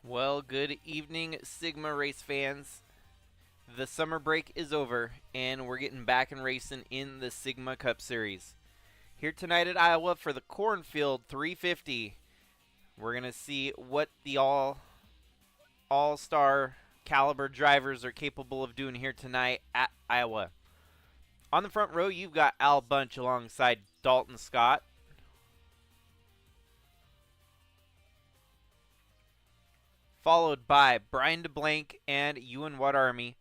Well, good evening, Sigma race fans. The summer break is over, and we're getting back and racing in the Sigma Cup Series. Here tonight at Iowa for the Cornfield 350, we're going to see what the all-star caliber drivers are capable of doing here tonight at Iowa. On the front row, you've got Al Bunch alongside Dalton Scott. Followed by Brian DeBlank and Ewan Watt Army.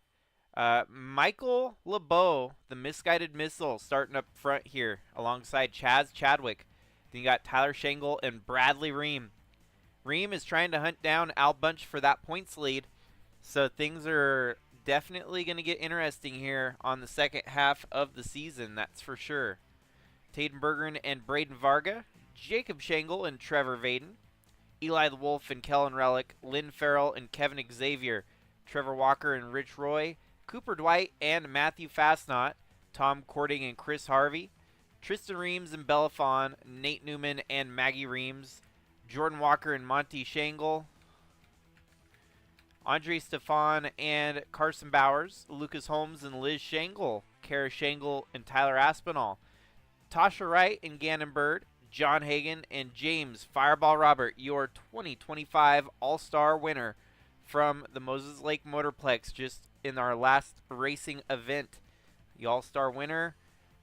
Michael LeBeau, the Misguided Missile, starting up front here alongside Chaz Chadwick. Then you got Tyler Shangle and Bradley Ream. Ream is trying to hunt down Al Bunch for that points lead, so things are definitely going to get interesting here on the second half of the season, that's for sure. Taden Bergeron and Braden Varga, Jacob Shangle and Trevor Vaden, Eli the Wolf and Kellen Relic, Lynn Farrell and Kevin Xavier, Trevor Walker and Rich Roy, Cooper Dwight and Matthew Fastnot, Tom Cording and Chris Harvey, Tristan Reams and Bella Fawn, Nate Newman and Maggie Reams, Jordan Walker and Monty Shangle, Andre Stefan and Carson Bowers, Lucas Holmes and Liz Shangle, Kara Shangle and Tyler Aspinall, Tasha Wright and Gannon Bird, John Hagan and James Fireball Robert, your 2025 All-Star winner from the Moses Lake Motorplex just in our last racing event. The All-Star winner,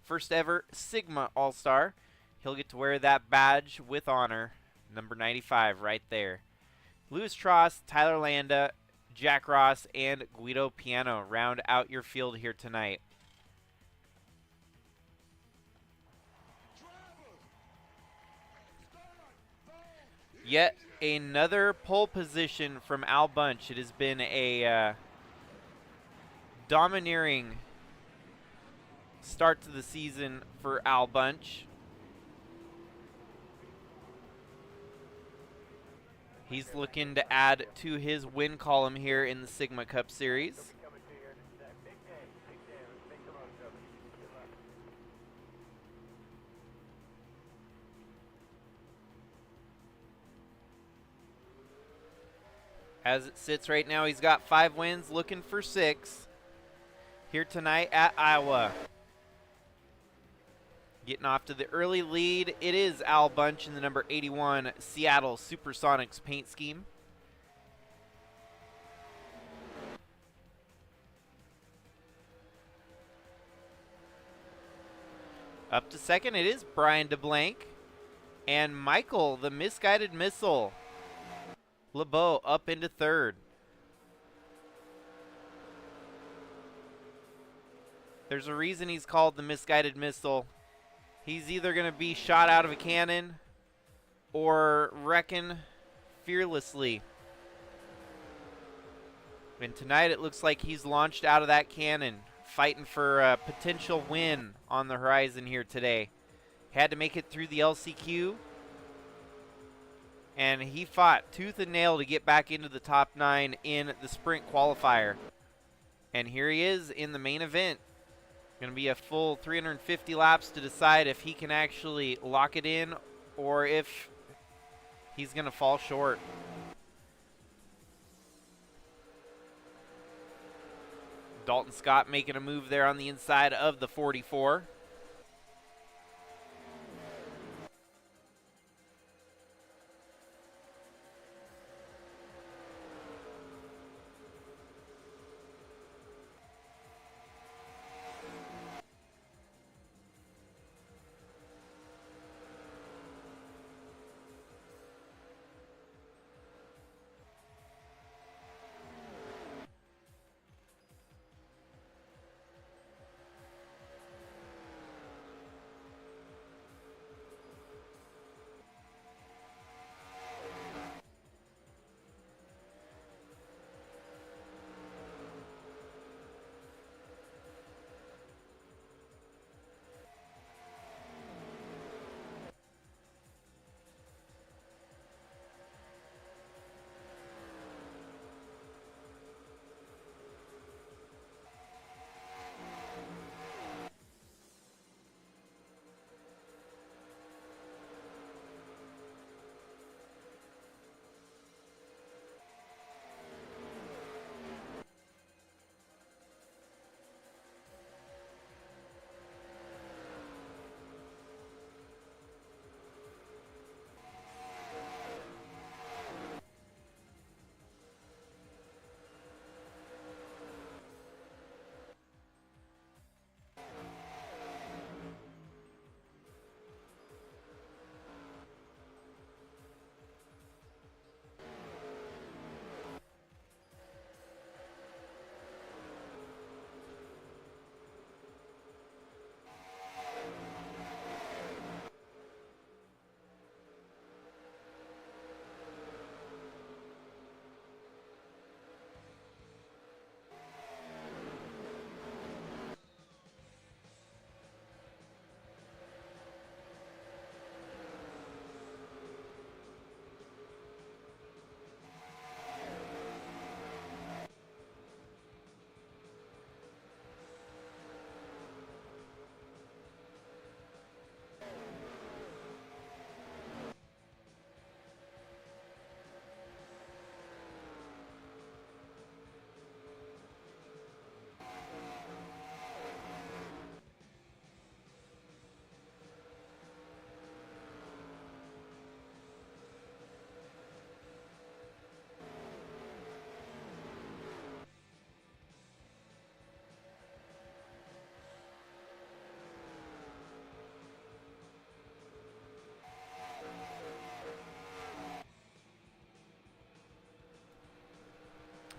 first ever Sigma All-Star. He'll get to wear that badge with honor, number 95 right there. Louis Tross, Tyler Landa, Jack Ross, and Guido Piano round out your field here tonight. Yet another pole position from Al Bunch. It has been a domineering start to the season for Al Bunch. He's looking to add to his win column here in the Sigma Cup Series. As it sits right now, he's got 5 wins, looking for 6 here tonight at Iowa. Getting off to the early lead, it is Al Bunch in the number 81 Seattle Supersonics paint scheme. Up to second, it is Brian DeBlank. And Michael, the Misguided Missile, LeBeau up into third. There's a reason he's called the Misguided Missile. He's either going to be shot out of a cannon or reckon fearlessly. And tonight it looks like he's launched out of that cannon, fighting for a potential win on the horizon here today. Had to make it through the LCQ. And he fought tooth and nail to get back into the top 9 in the sprint qualifier. And here he is in the main event. Going to be a full 350 laps to decide if he can actually lock it in or if he's going to fall short. Dalton Scott making a move there on the inside of the 44.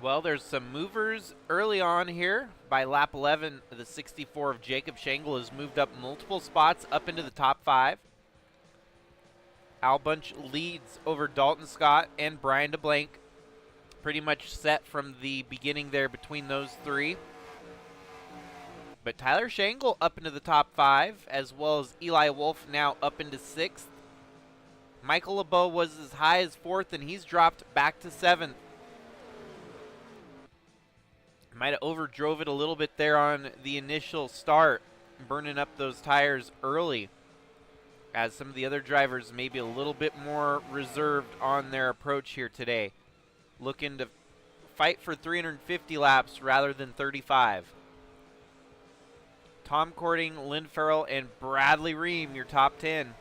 Well, there's some movers early on here. By lap 11, the 64 of Jacob Schengle has moved up multiple spots up into the top 5. Al Bunch leads over Dalton Scott and Brian DeBlank. Pretty much set from the beginning there between those three. But Tyler Schengle up into the top 5, as well as Eli Wolf now up into 6th. Michael LeBeau was as high as 4th, and he's dropped back to 7th. Might have overdrove it a little bit there on the initial start, burning up those tires early, as some of the other drivers may be a little bit more reserved on their approach here today, looking to fight for 350 laps rather than 35. Tom Cording, Lynn Farrell, and Bradley Ream, your top 10.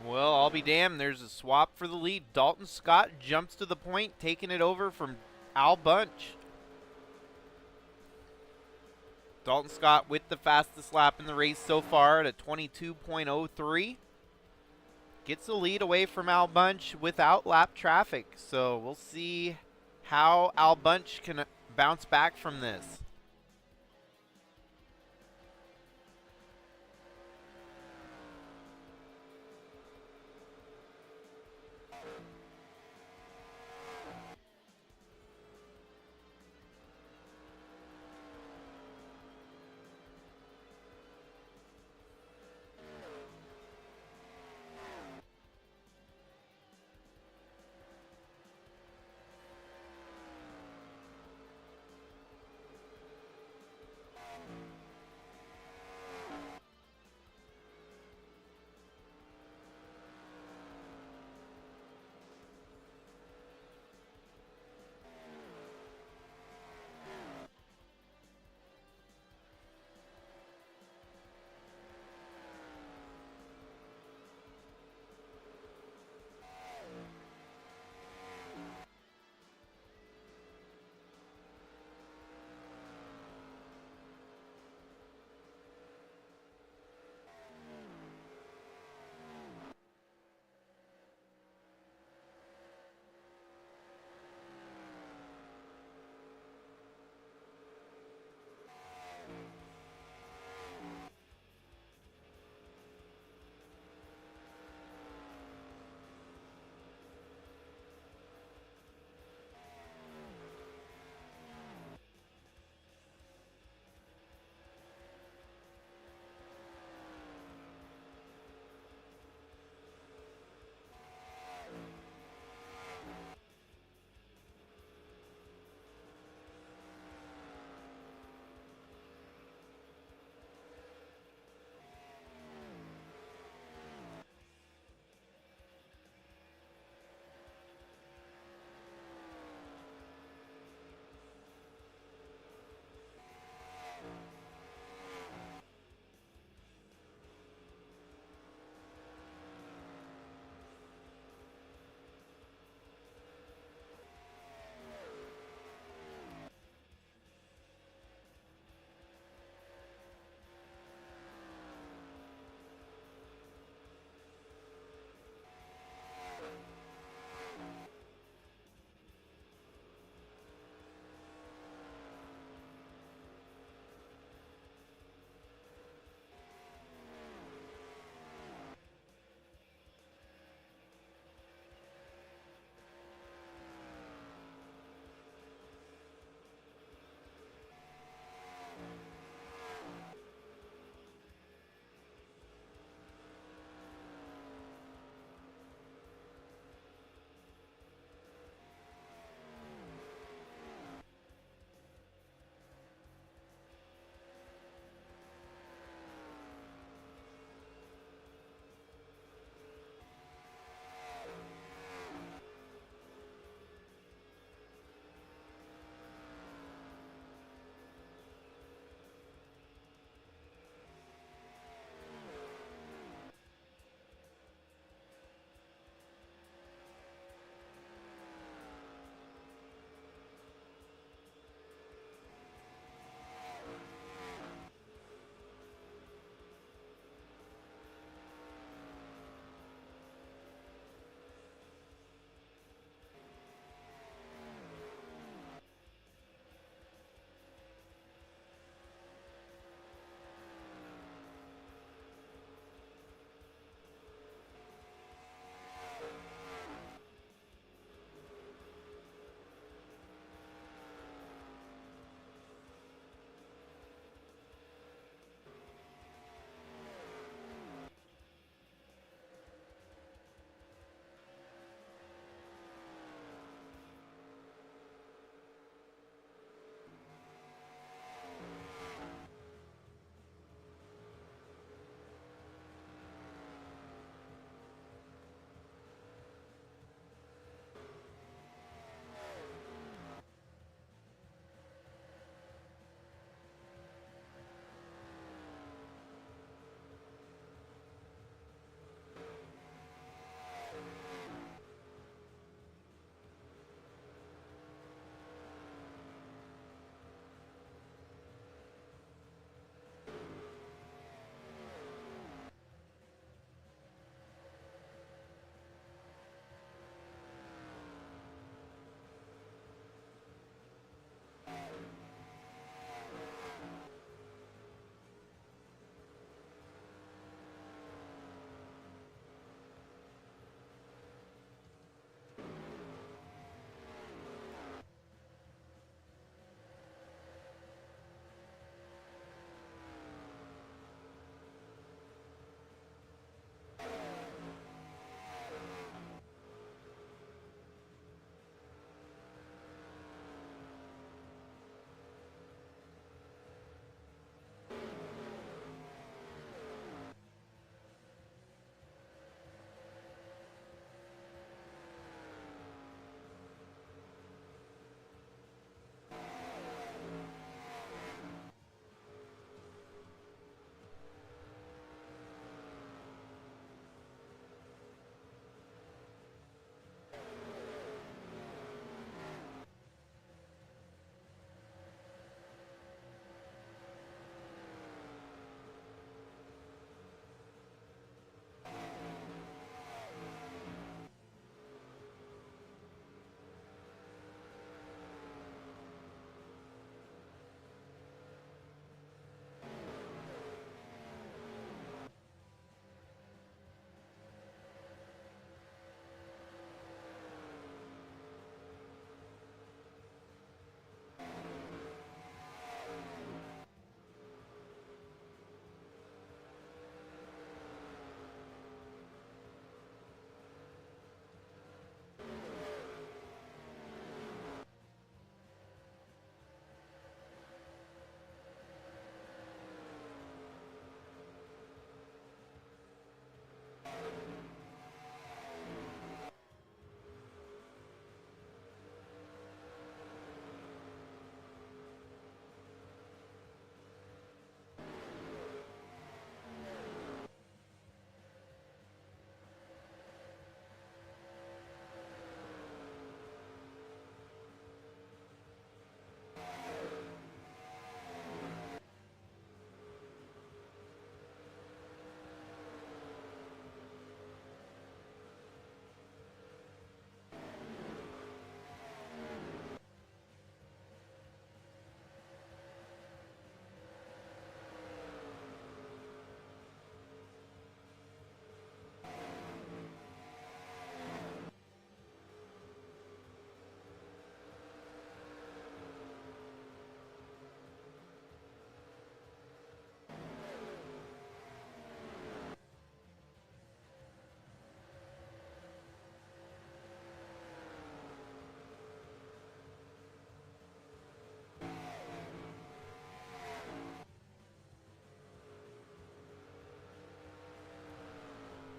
Well, I'll be damned. There's a swap for the lead. Dalton Scott jumps to the point, taking it over from Al Bunch. Dalton Scott with the fastest lap in the race so far at a 22.03. Gets the lead away from Al Bunch without lap traffic. So we'll see how Al Bunch can bounce back from this.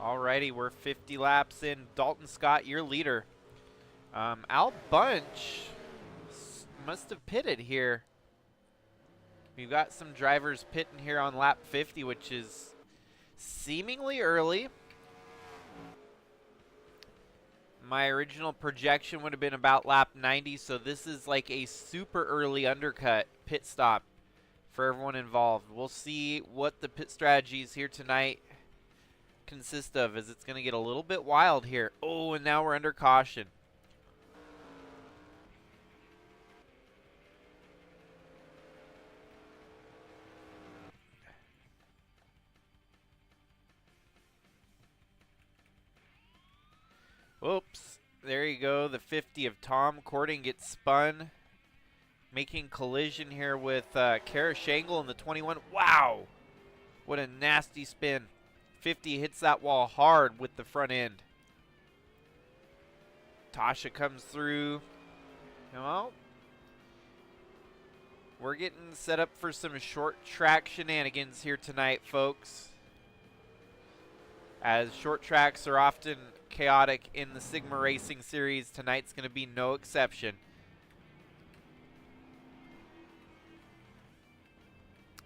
Alrighty, we're 50 laps in. Dalton Scott, your leader. Al Bunch must have pitted here. We've got some drivers pitting here on lap 50, which is seemingly early. My original projection would have been about lap 90, so this is like a super early undercut pit stop for everyone involved. We'll see what the pit strategies here tonight consist of, as it's going to get a little bit wild here. Oh, and now we're under caution. Whoops. There you go. The 50 of Tom Cording gets spun, making collision here with Kara Shangle in the 21. Wow. What a nasty spin. 50 hits that wall hard with the front end. Tasha comes through. Well, we're getting set up for some short track shenanigans here tonight, folks. As short tracks are often chaotic in the Sigma Racing Series, tonight's going to be no exception.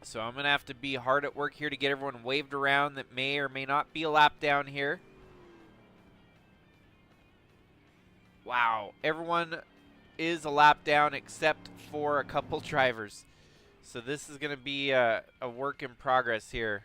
So I'm going to have to be hard at work here to get everyone waved around that may or may not be a lap down here. Wow, everyone is a lap down except for a couple drivers. So this is going to be a work in progress here.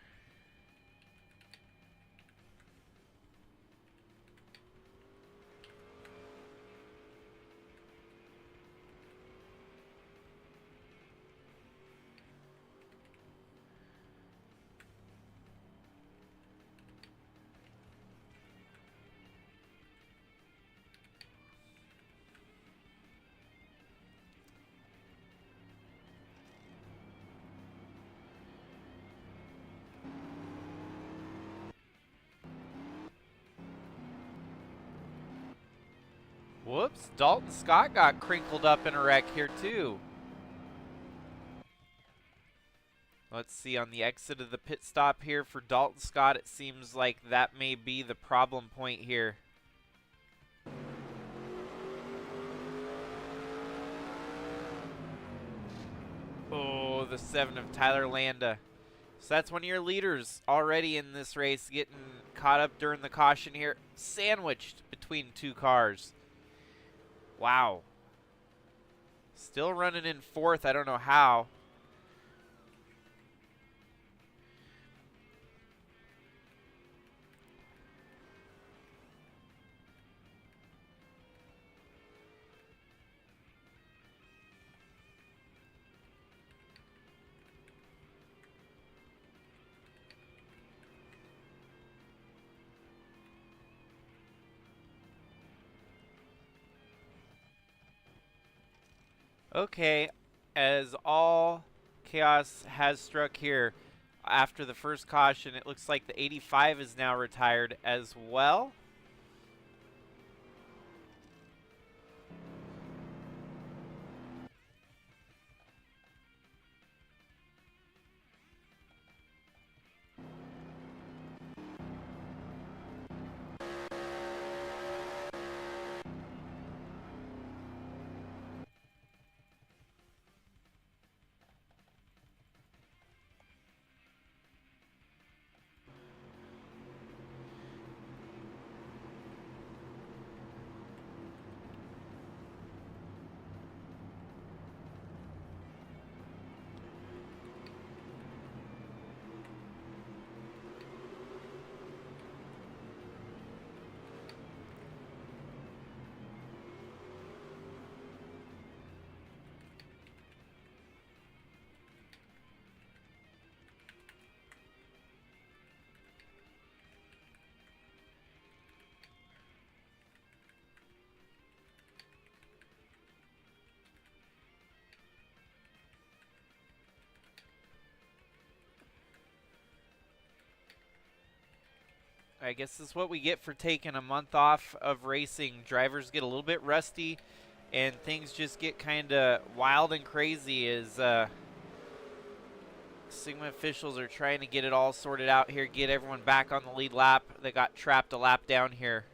Whoops, Dalton Scott got crinkled up in a wreck here too. Let's see, on the exit of the pit stop here for Dalton Scott, it seems like that may be the problem point here. Oh, the 7 of Tyler Landa. So that's one of your leaders already in this race, getting caught up during the caution here, sandwiched between two cars. Wow. Still running in fourth. I don't know how. Okay, as all chaos has struck here after the first caution, it looks like the 85 is now retired as well. I guess this is what we get for taking a month off of racing. Drivers get a little bit rusty, and things just get kind of wild and crazy as SIGMA officials are trying to get it all sorted out here, get everyone back on the lead lap. They got trapped a lap down here.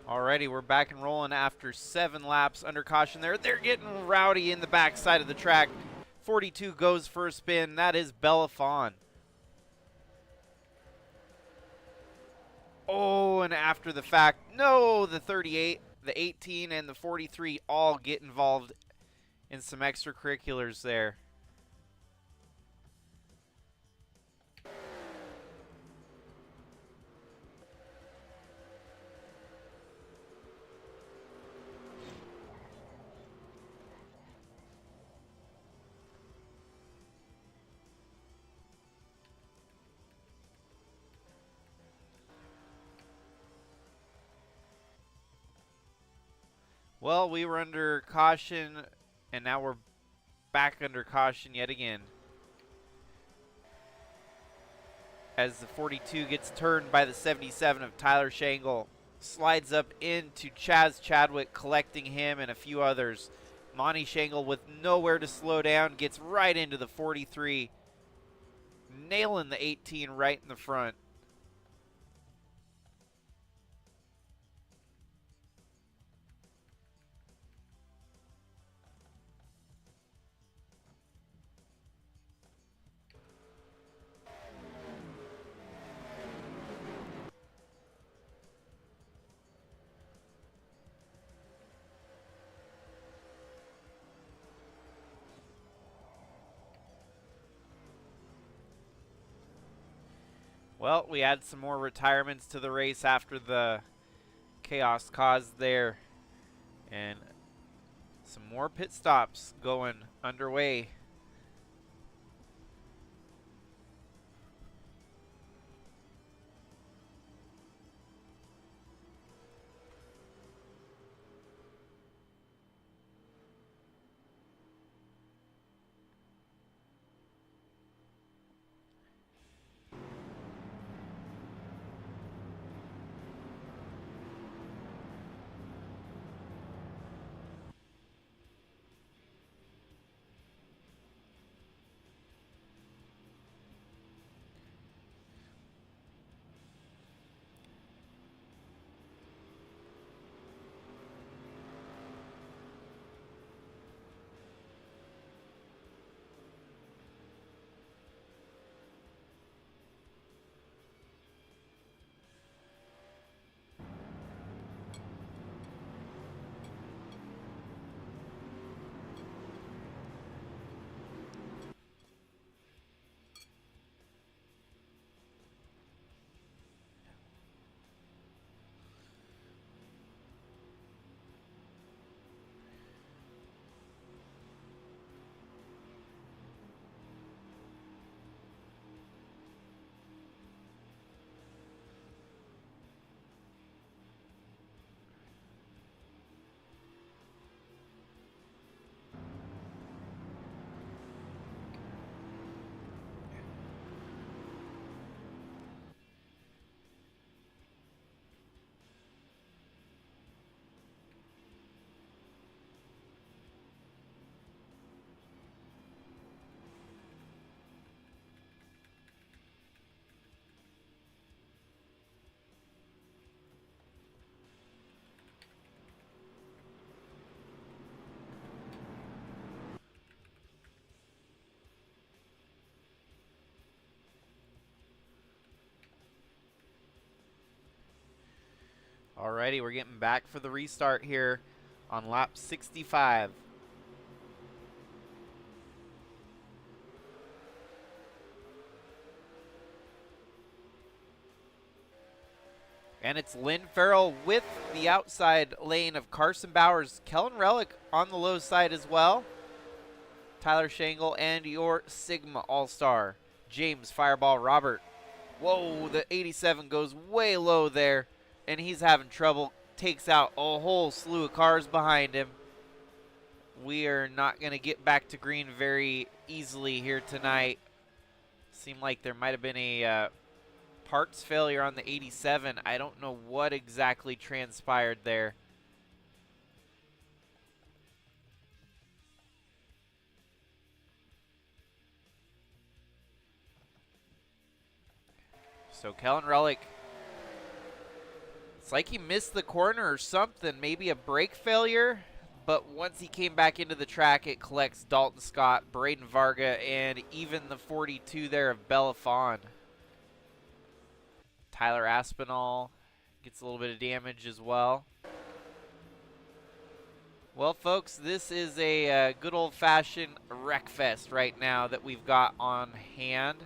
Alrighty, we're back and rolling after 7 laps under caution there. They're getting rowdy in the backside of the track. 42 goes for a spin. That is Bellafon. Oh, and after the fact, no, the 38, the 18, and the 43 all get involved in some extracurriculars there. Well, we were under caution, and now we're back under caution yet again. As the 42 gets turned by the 77 of Tyler Shangle. Slides up into Chaz Chadwick, collecting him and a few others. Monty Shangle with nowhere to slow down, gets right into the 43. Nailing the 18 right in the front. Well, we had some more retirements to the race after the chaos caused there. And some more pit stops going underway. Alrighty, we're getting back for the restart here on lap 65. And it's Lynn Farrell with the outside lane of Carson Bowers. Kellen Relic on the low side as well. Tyler Shangle and your Sigma All-Star, James Fireball Robert. Whoa, the 87 goes way low there, and he's having trouble. Takes out a whole slew of cars behind him. We are not going to get back to green very easily here tonight. Seemed like there might have been a parts failure on the 87. I don't know what exactly transpired there. So Kellen Relic, it's like he missed the corner or something, maybe a brake failure, but once he came back into the track, it collects Dalton Scott, Braden Varga, and even the 42 there of Bella Fawn. Tyler Aspinall gets a little bit of damage as well. Well, folks, this is a good old-fashioned wreck fest right now that we've got on hand.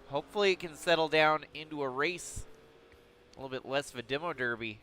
Hopefully it can settle down into a race, a little bit less of a demo derby.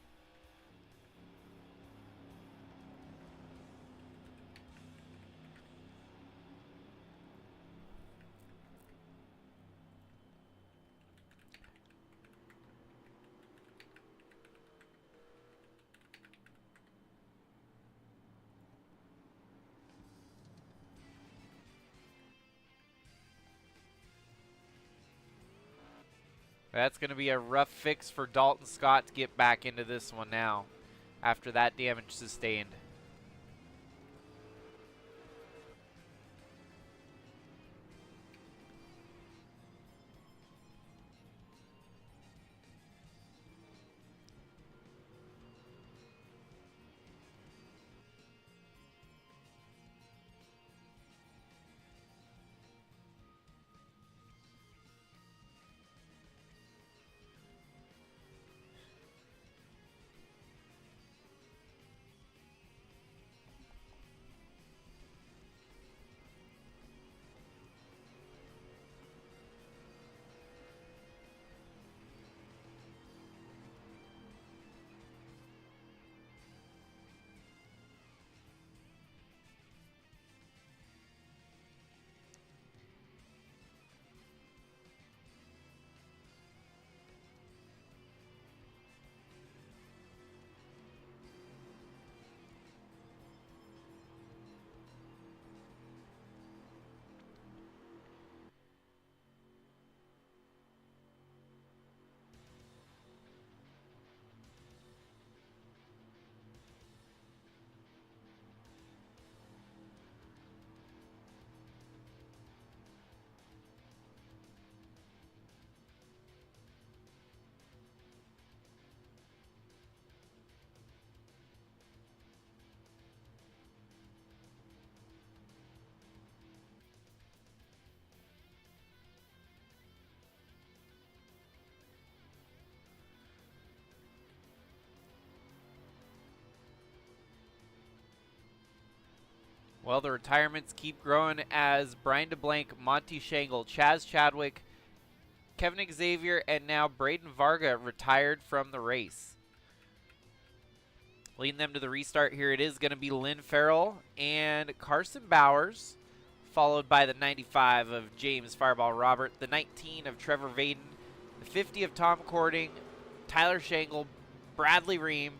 That's going to be a rough fix for Dalton Scott to get back into this one now after that damage sustained. Well, the retirements keep growing as Brian DeBlanc, Monty Shangle, Chaz Chadwick, Kevin Xavier, and now Braden Varga retired from the race. Leading them to the restart here, it is going to be Lynn Farrell and Carson Bowers, followed by the 95 of James Fireball Robert, the 19 of Trevor Vaden, the 50 of Tom Cording, Tyler Shangle, Bradley Ream.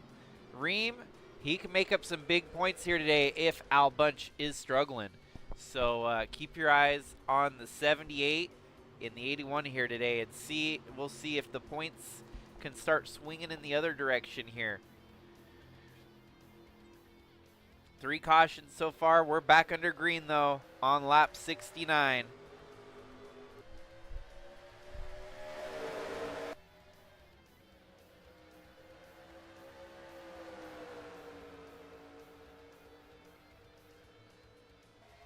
Ream, he can make up some big points here today if Al Bunch is struggling. So keep your eyes on the 78 in the 81 here today, and we'll see if the points can start swinging in the other direction here. 3 cautions so far. We're back under green, though, on lap 69.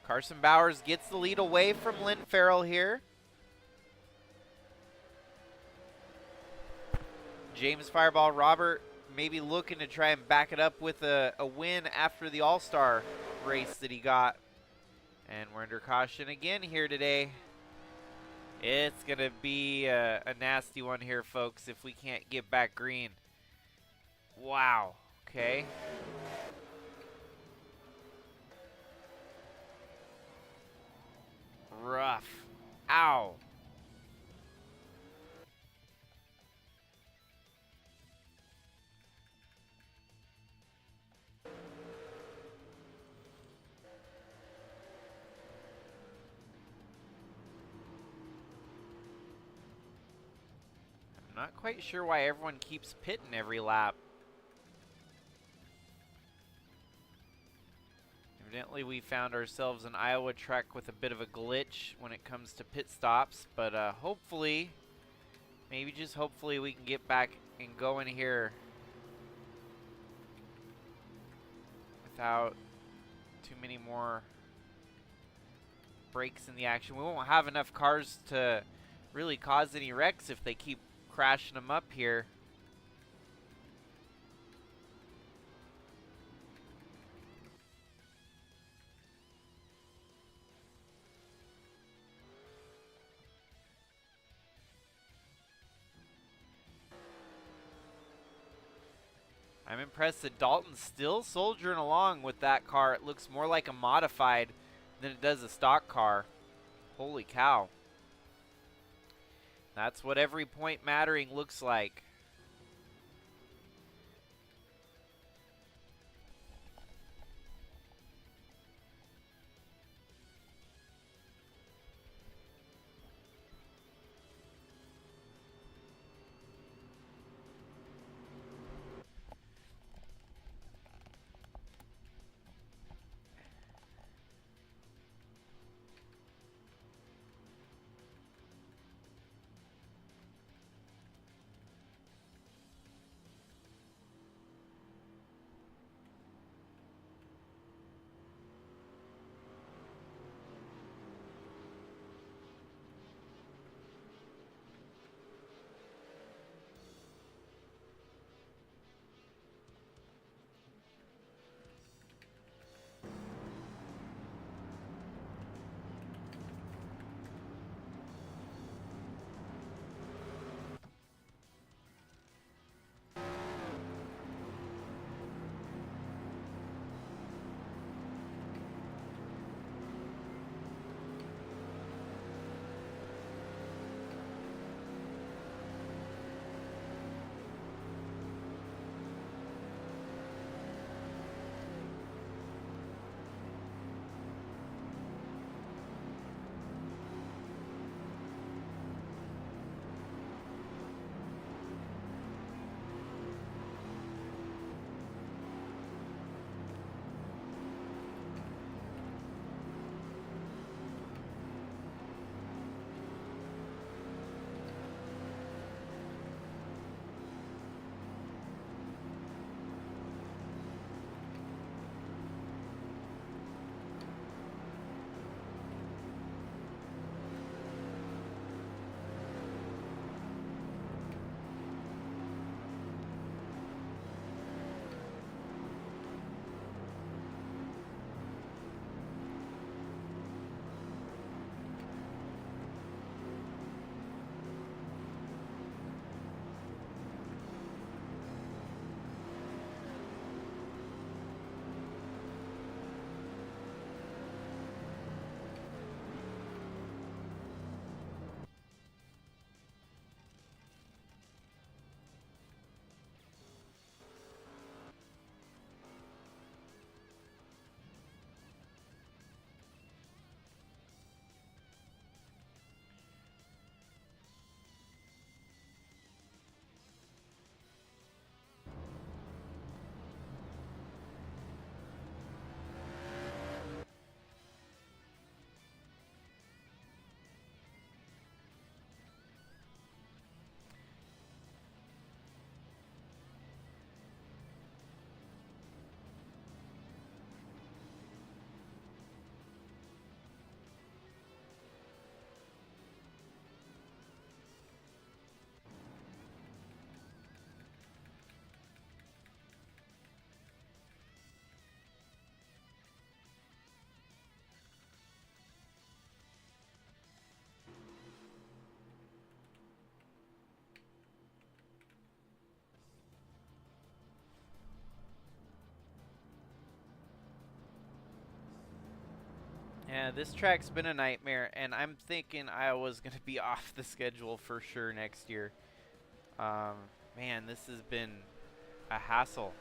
Carson Bowers gets the lead away from Lynn Farrell here. James Fireball Robert maybe looking to try and back it up with a win after the All-Star race that he got. And we're under caution again here today. It's going to be a nasty one here, folks, if we can't get back green. Wow. Okay. Rough. Ow. Not quite sure why everyone keeps pitting every lap. Evidently we found ourselves an Iowa track with a bit of a glitch when it comes to pit stops, but hopefully, maybe just hopefully we can get back and go in here without too many more breaks in the action. We won't have enough cars to really cause any wrecks if they keep crashing them up here. I'm impressed that Dalton's still soldiering along with that car. It looks more like a modified than it does a stock car. Holy cow. That's what every point mattering looks like. Yeah, this track's been a nightmare, and I'm thinking Iowa's going to be off the schedule for sure next year. Man, this has been a hassle.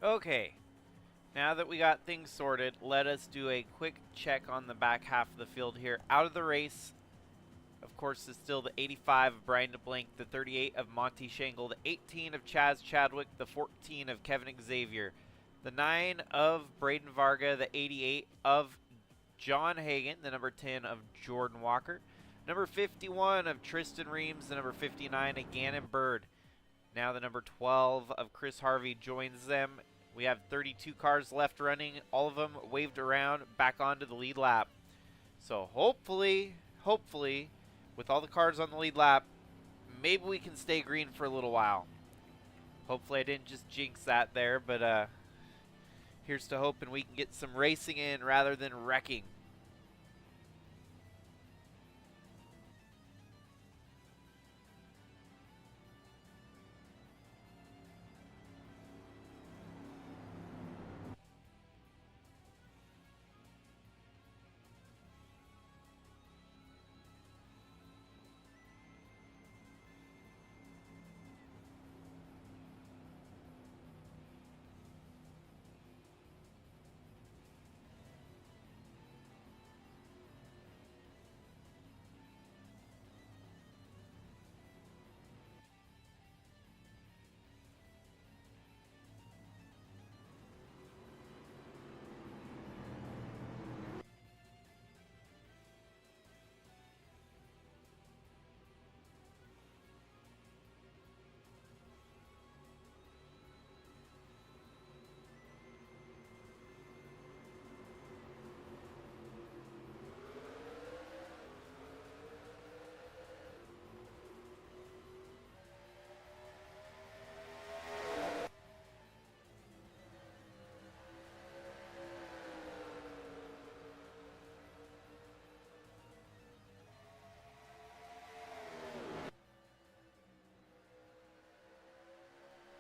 Okay, now that we got things sorted, let us do a quick check on the back half of the field here. Out of the race, of course, is still the 85 of Brian DeBlank, the 38 of Monty Shangle, the 18 of Chaz Chadwick, the 14 of Kevin Xavier, the 9 of Braden Varga, the 88 of John Hagan, the number 10 of Jordan Walker, number 51 of Tristan Reams, the number 59 of Gannon Bird. Now the number 12 of Chris Harvey joins them. We have 32 cars left running, all of them waved around back onto the lead lap. So hopefully, with all the cars on the lead lap, maybe we can stay green for a little while. Hopefully I didn't just jinx that there, but here's to hoping we can get some racing in rather than wrecking.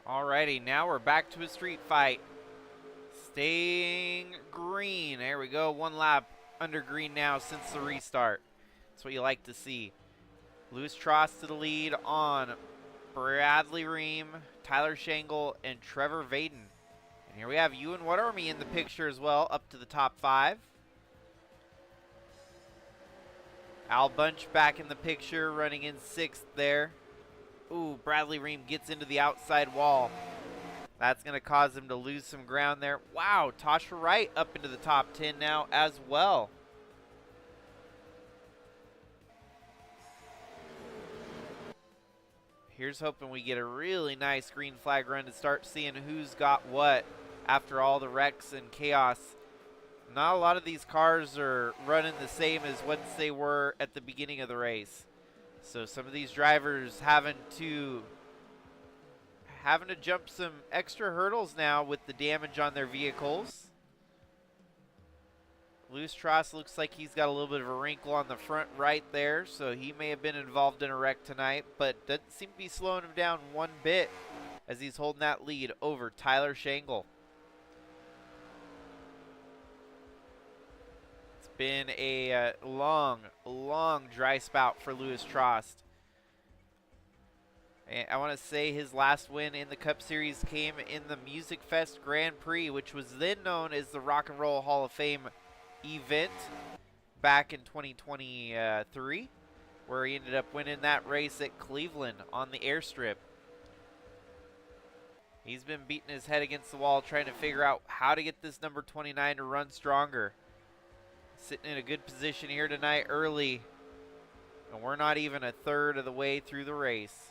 Alrighty, now we're back to a street fight. Staying green. There we go. One lap under green now since the restart. That's what you like to see. Lewis Trost to the lead on Bradley Ream, Tyler Shangle, and Trevor Vaden. And here we have Ewan Army in the picture as well, up to the top 5. Al Bunch back in the picture, running in 6th there. Ooh, Bradley Ream gets into the outside wall. That's going to cause him to lose some ground there. Wow, Tasha Wright up into the top 10 now as well. Here's hoping we get a really nice green flag run to start seeing who's got what after all the wrecks and chaos. Not a lot of these cars are running the same as what they were at the beginning of the race. So some of these drivers having to jump some extra hurdles now with the damage on their vehicles. Lewis Trost looks like he's got a little bit of a wrinkle on the front right there, so he may have been involved in a wreck tonight, but doesn't seem to be slowing him down one bit as he's holding that lead over Tyler Shangle. It's been a long dry spout for Lewis Trost. And I want to say his last win in the Cup Series came in the Music Fest Grand Prix, which was then known as the Rock and Roll Hall of Fame event back in 2023, where he ended up winning that race at Cleveland on the airstrip. He's been beating his head against the wall trying to figure out how to get this number 29 to run stronger. Sitting in a good position here tonight early, and we're not even a third of the way through the race.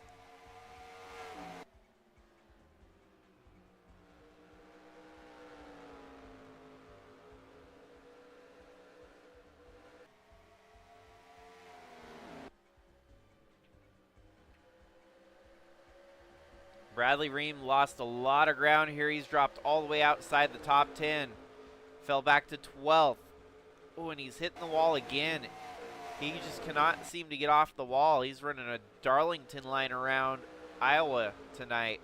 Bradley Ream lost a lot of ground here. He's dropped all the way outside the top 10. Fell back to 12th. Oh, and he's hitting the wall again. He just cannot seem to get off the wall. He's running a Darlington line around Iowa tonight.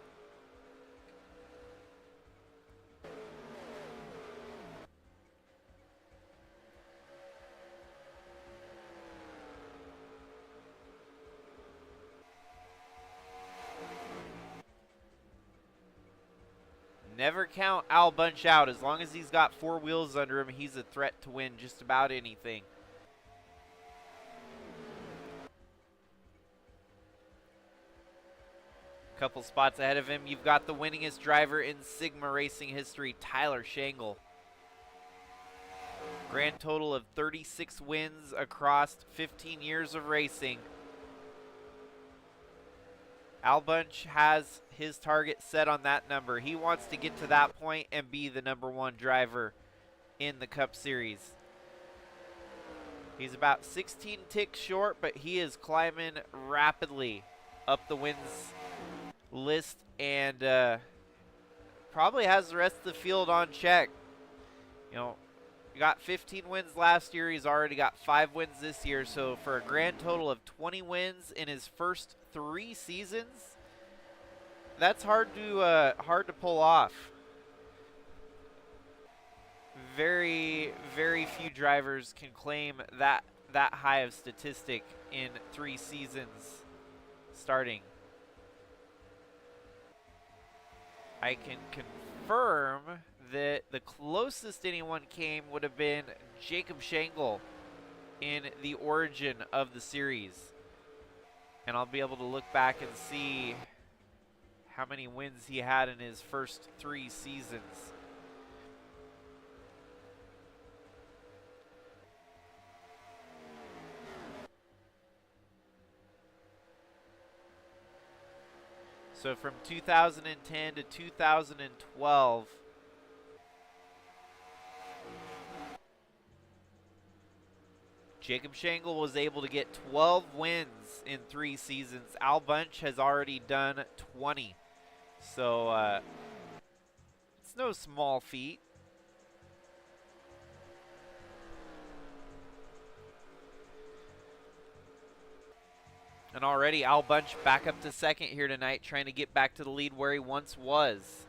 never count Al Bunch out. As long as he's got 4 wheels under him, he's a threat to win just about anything. Couple spots ahead of him, you've got the winningest driver in Sigma racing history, Tyler Shangle. Grand total of 36 wins across 15 years of racing. Al Bunch has his target set on that number. He wants to get to that point and be the #1 driver in the Cup Series. He's about 16 ticks short, but he is climbing rapidly up the wins list and probably has the rest of the field on check. You know, he got 15 wins last year. He's already got 5 wins this year. So for a grand total of 20 wins in his first 3 seasons, that's hard to pull off. Very, very few drivers can claim that high of statistic in 3 seasons starting. I can confirm that the closest anyone came would have been Jacob Shangle in the origin of the series. And I'll be able to look back and see how many wins he had in his first 3 seasons. So from 2010 to 2012, Jacob Shangle was able to get 12 wins in 3 seasons. Al Bunch has already done 20. So it's no small feat. And already Al Bunch back up to second here tonight, trying to get back to the lead where he once was.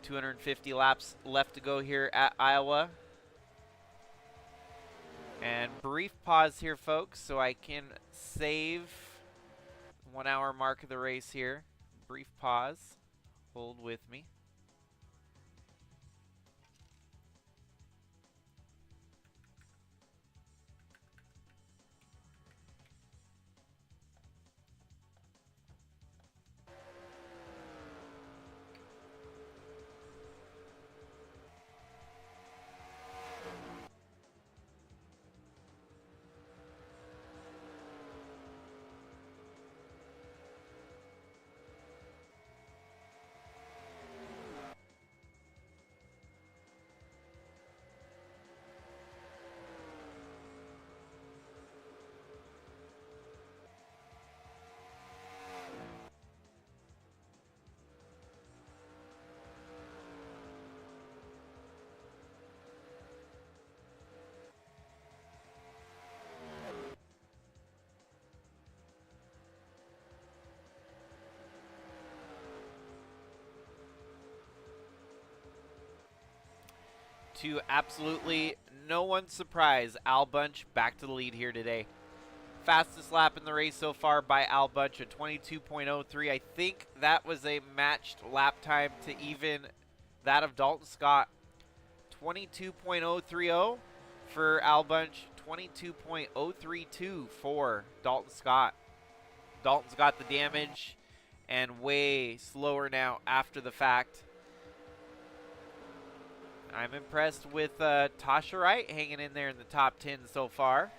250 laps left to go here at Iowa. And brief pause here, folks, so I can save 1 hour mark of the race here. Brief pause. Hold with me. To absolutely no one's surprise, Al Bunch back to the lead here today. Fastest lap in the race so far by Al Bunch, a 22.03. I think that was a matched lap time to even that of Dalton Scott. 22.030 for Al Bunch, 22.032 for Dalton Scott. Dalton's got the damage and way slower now after the fact. I'm impressed with Tasha Wright hanging in there in the top 10 so far.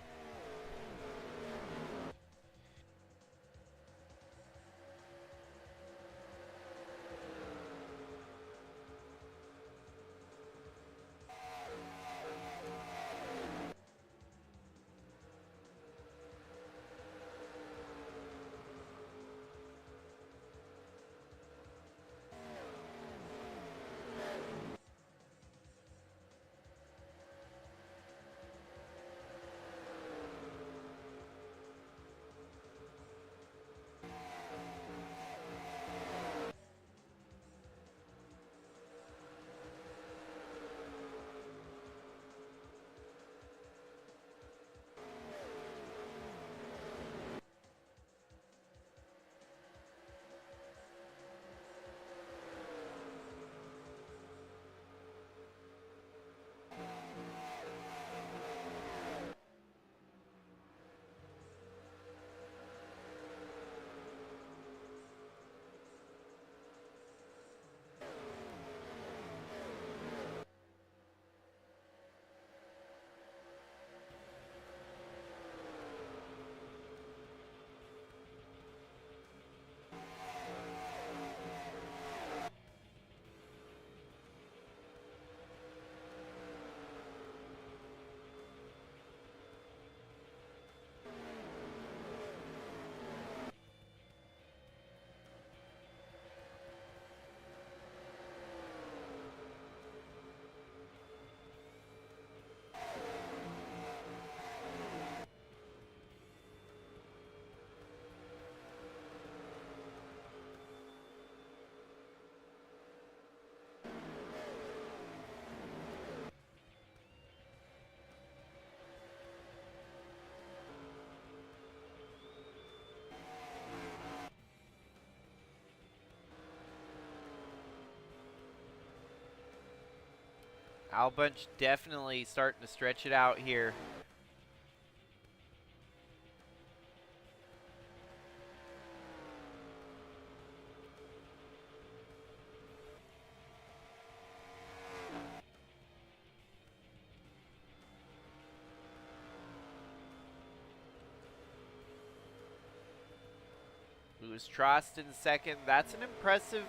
Albunch definitely starting to stretch it out here. Louis Trost in second. That's an impressive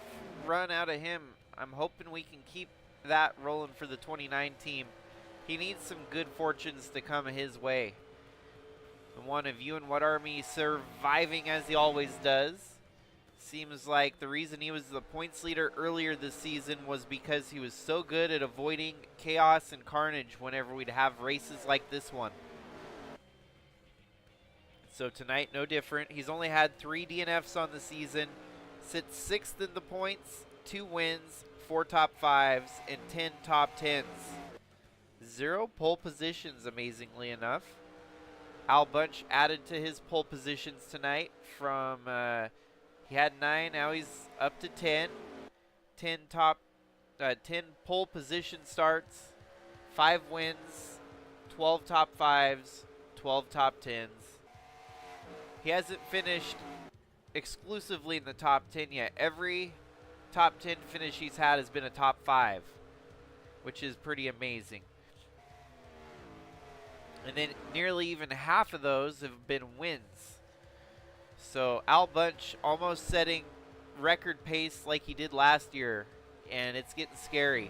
run out of him. I'm hoping we can keep that rolling for the 29 team. He needs some good fortunes to come his way. The one of you and What Army surviving as he always does. Seems like the reason he was the points leader earlier this season was because he was so good at avoiding chaos and carnage whenever we'd have races like this one. So tonight, no different. He's only had 3 DNFs on the season, sits 6th in the points, 2 wins, 4 top 5s, and 10 top 10s. 0 pole positions, amazingly enough. Albunch added to his pole positions tonight from, he had 9, now he's up to 10. 10 pole position starts, 5 wins, 12 top 5s, 12 top 10s. He hasn't finished exclusively in the top 10 yet. Every top 10 finish he's had has been a top 5, which is pretty amazing. And then nearly even half of those have been wins. So Albunch almost setting record pace like he did last year, and it's getting scary.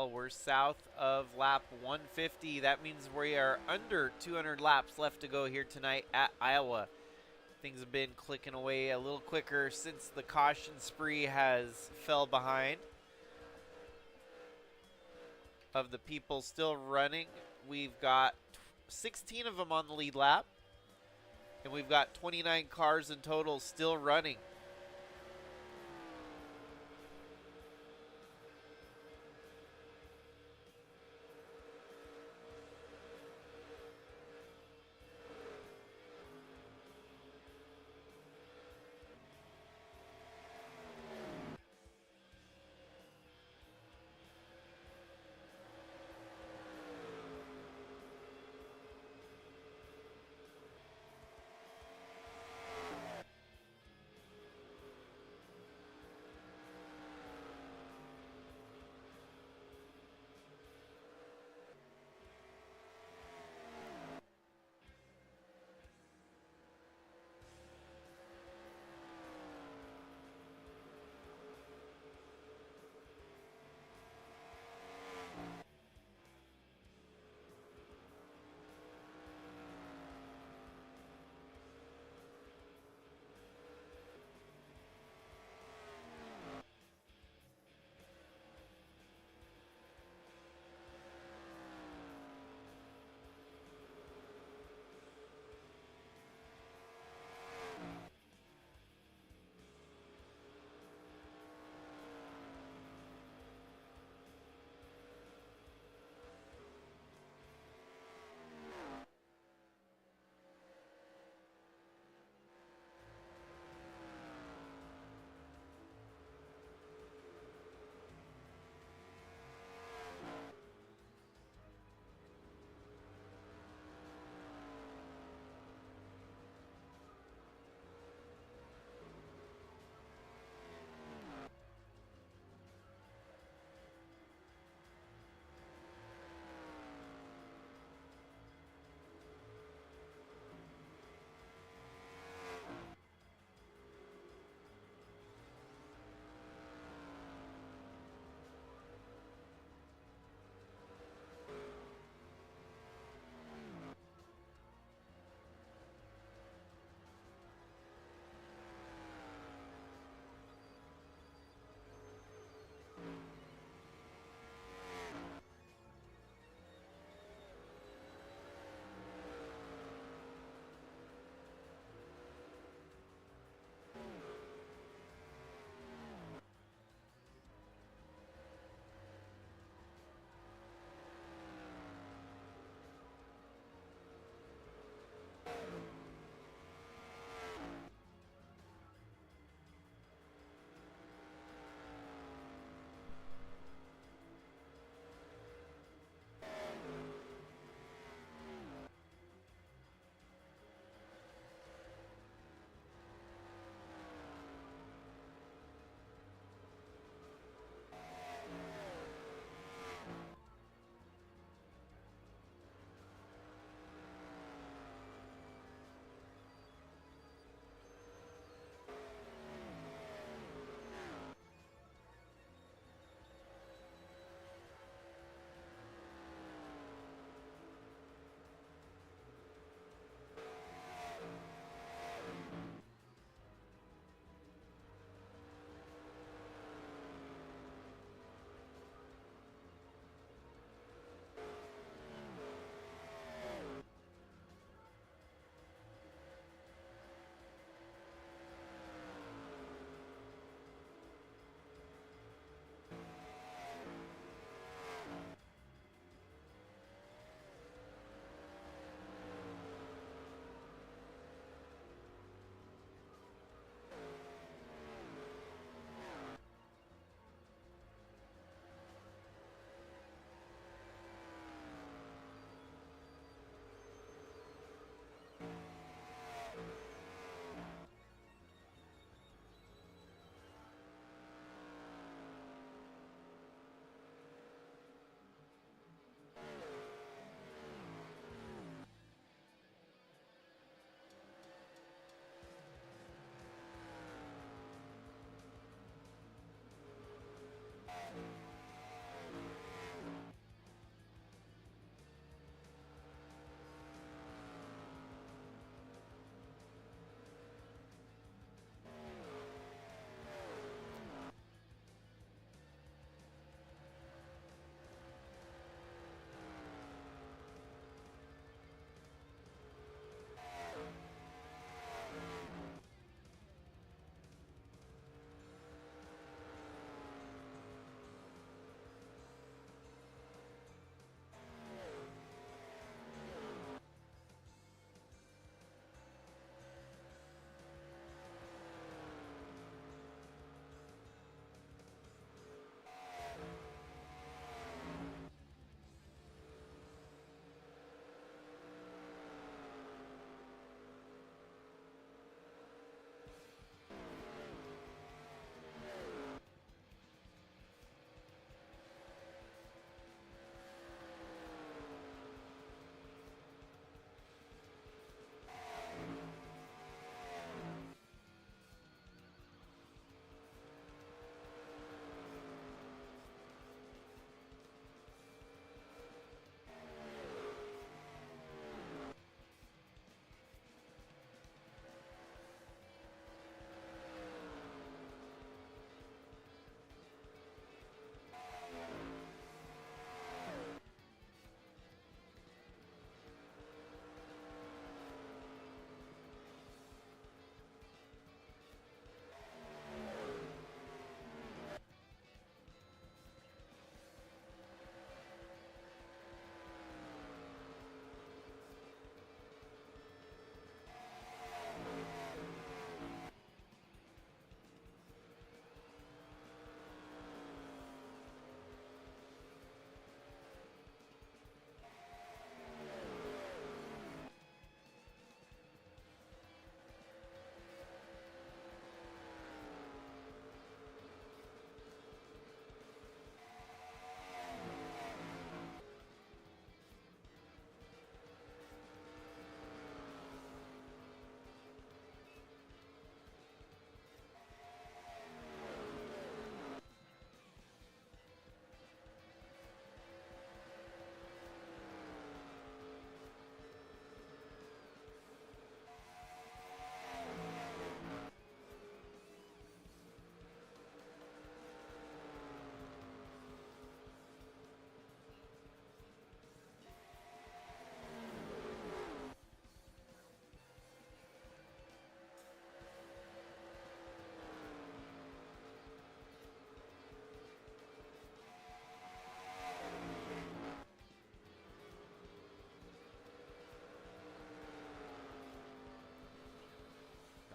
well. We're south of lap 150. That means we are under 200 laps left to go here tonight at Iowa. Things have been clicking away a little quicker since the caution spree has fell behind. Of the people still running, we've got 16 of them on the lead lap, and we've got 29 cars in total still running.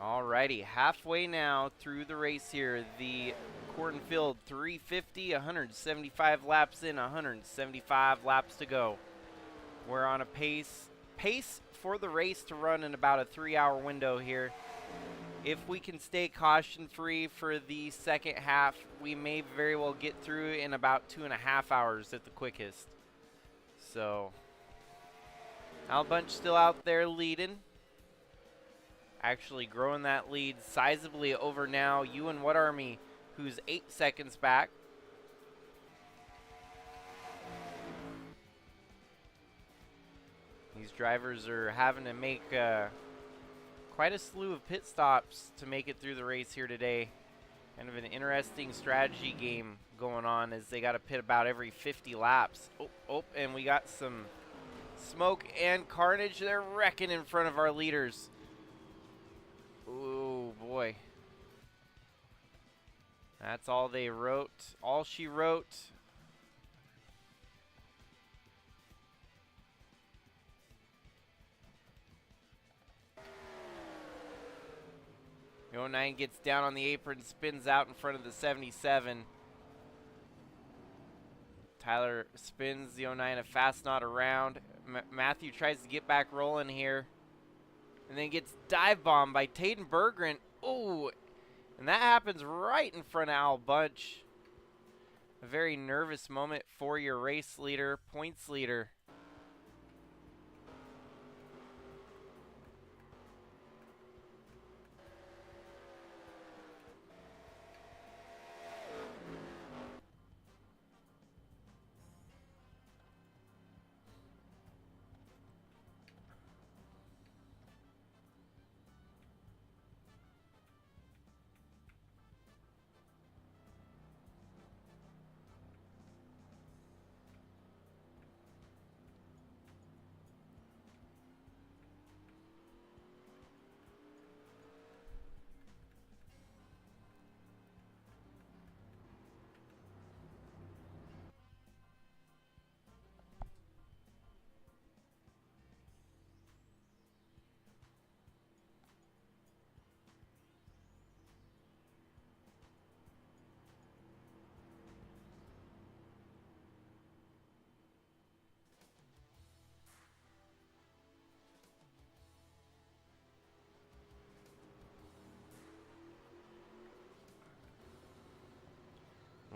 Alrighty, halfway now through the race here. The Cornfield 350, 175 laps in, 175 laps to go. We're on a pace for the race to run in about a 3-hour window here. If we can stay caution-free for the second half, we may very well get through in about 2.5 hours at the quickest. So, Al Bunch still out there leading. Actually growing that lead sizably over now. You and What Army, who's 8 seconds back. These drivers are having to make quite a slew of pit stops to make it through the race here today. Kind of an interesting strategy game going on as they got to pit about every 50 laps. And we got some smoke and carnage. They're wrecking in front of our leaders. Oh boy. That's all they wrote. All she wrote. The 09 gets down on the apron, spins out in front of the 77. Tyler spins the 09 a fast knot around. Matthew tries to get back rolling here. And then gets dive bombed by Taden Berggren. Oh, and that happens right in front of Al Bunch. A very nervous moment for your race leader, points leader.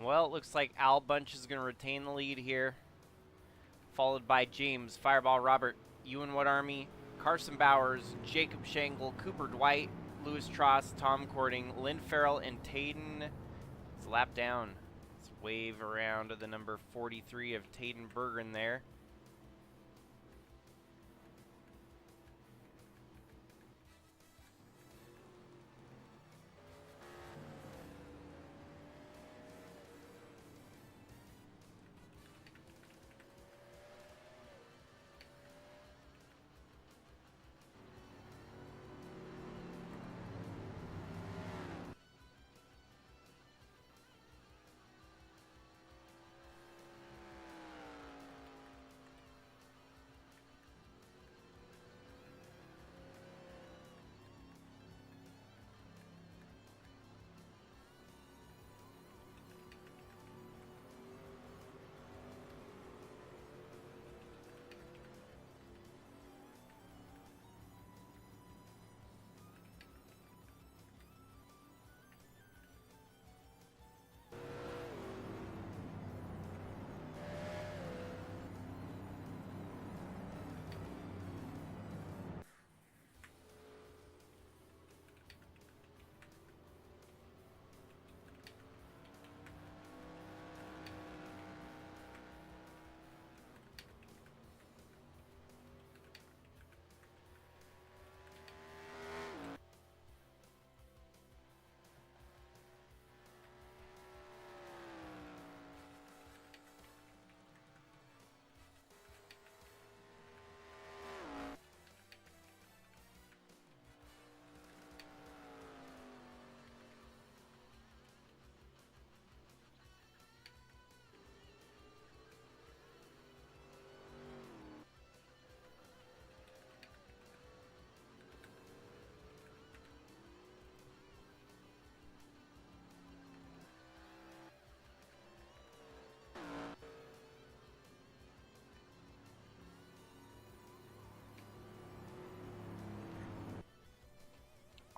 Well, it looks like Al Bunch is going to retain the lead here, followed by James, Fireball Robert, Ewan What Army, Carson Bowers, Jacob Shangle, Cooper Dwight, Lewis Tross, Tom Cording, Lynn Farrell, and Taden. It's a lap down. Let's wave around to the number 43 of Taden Berggren there.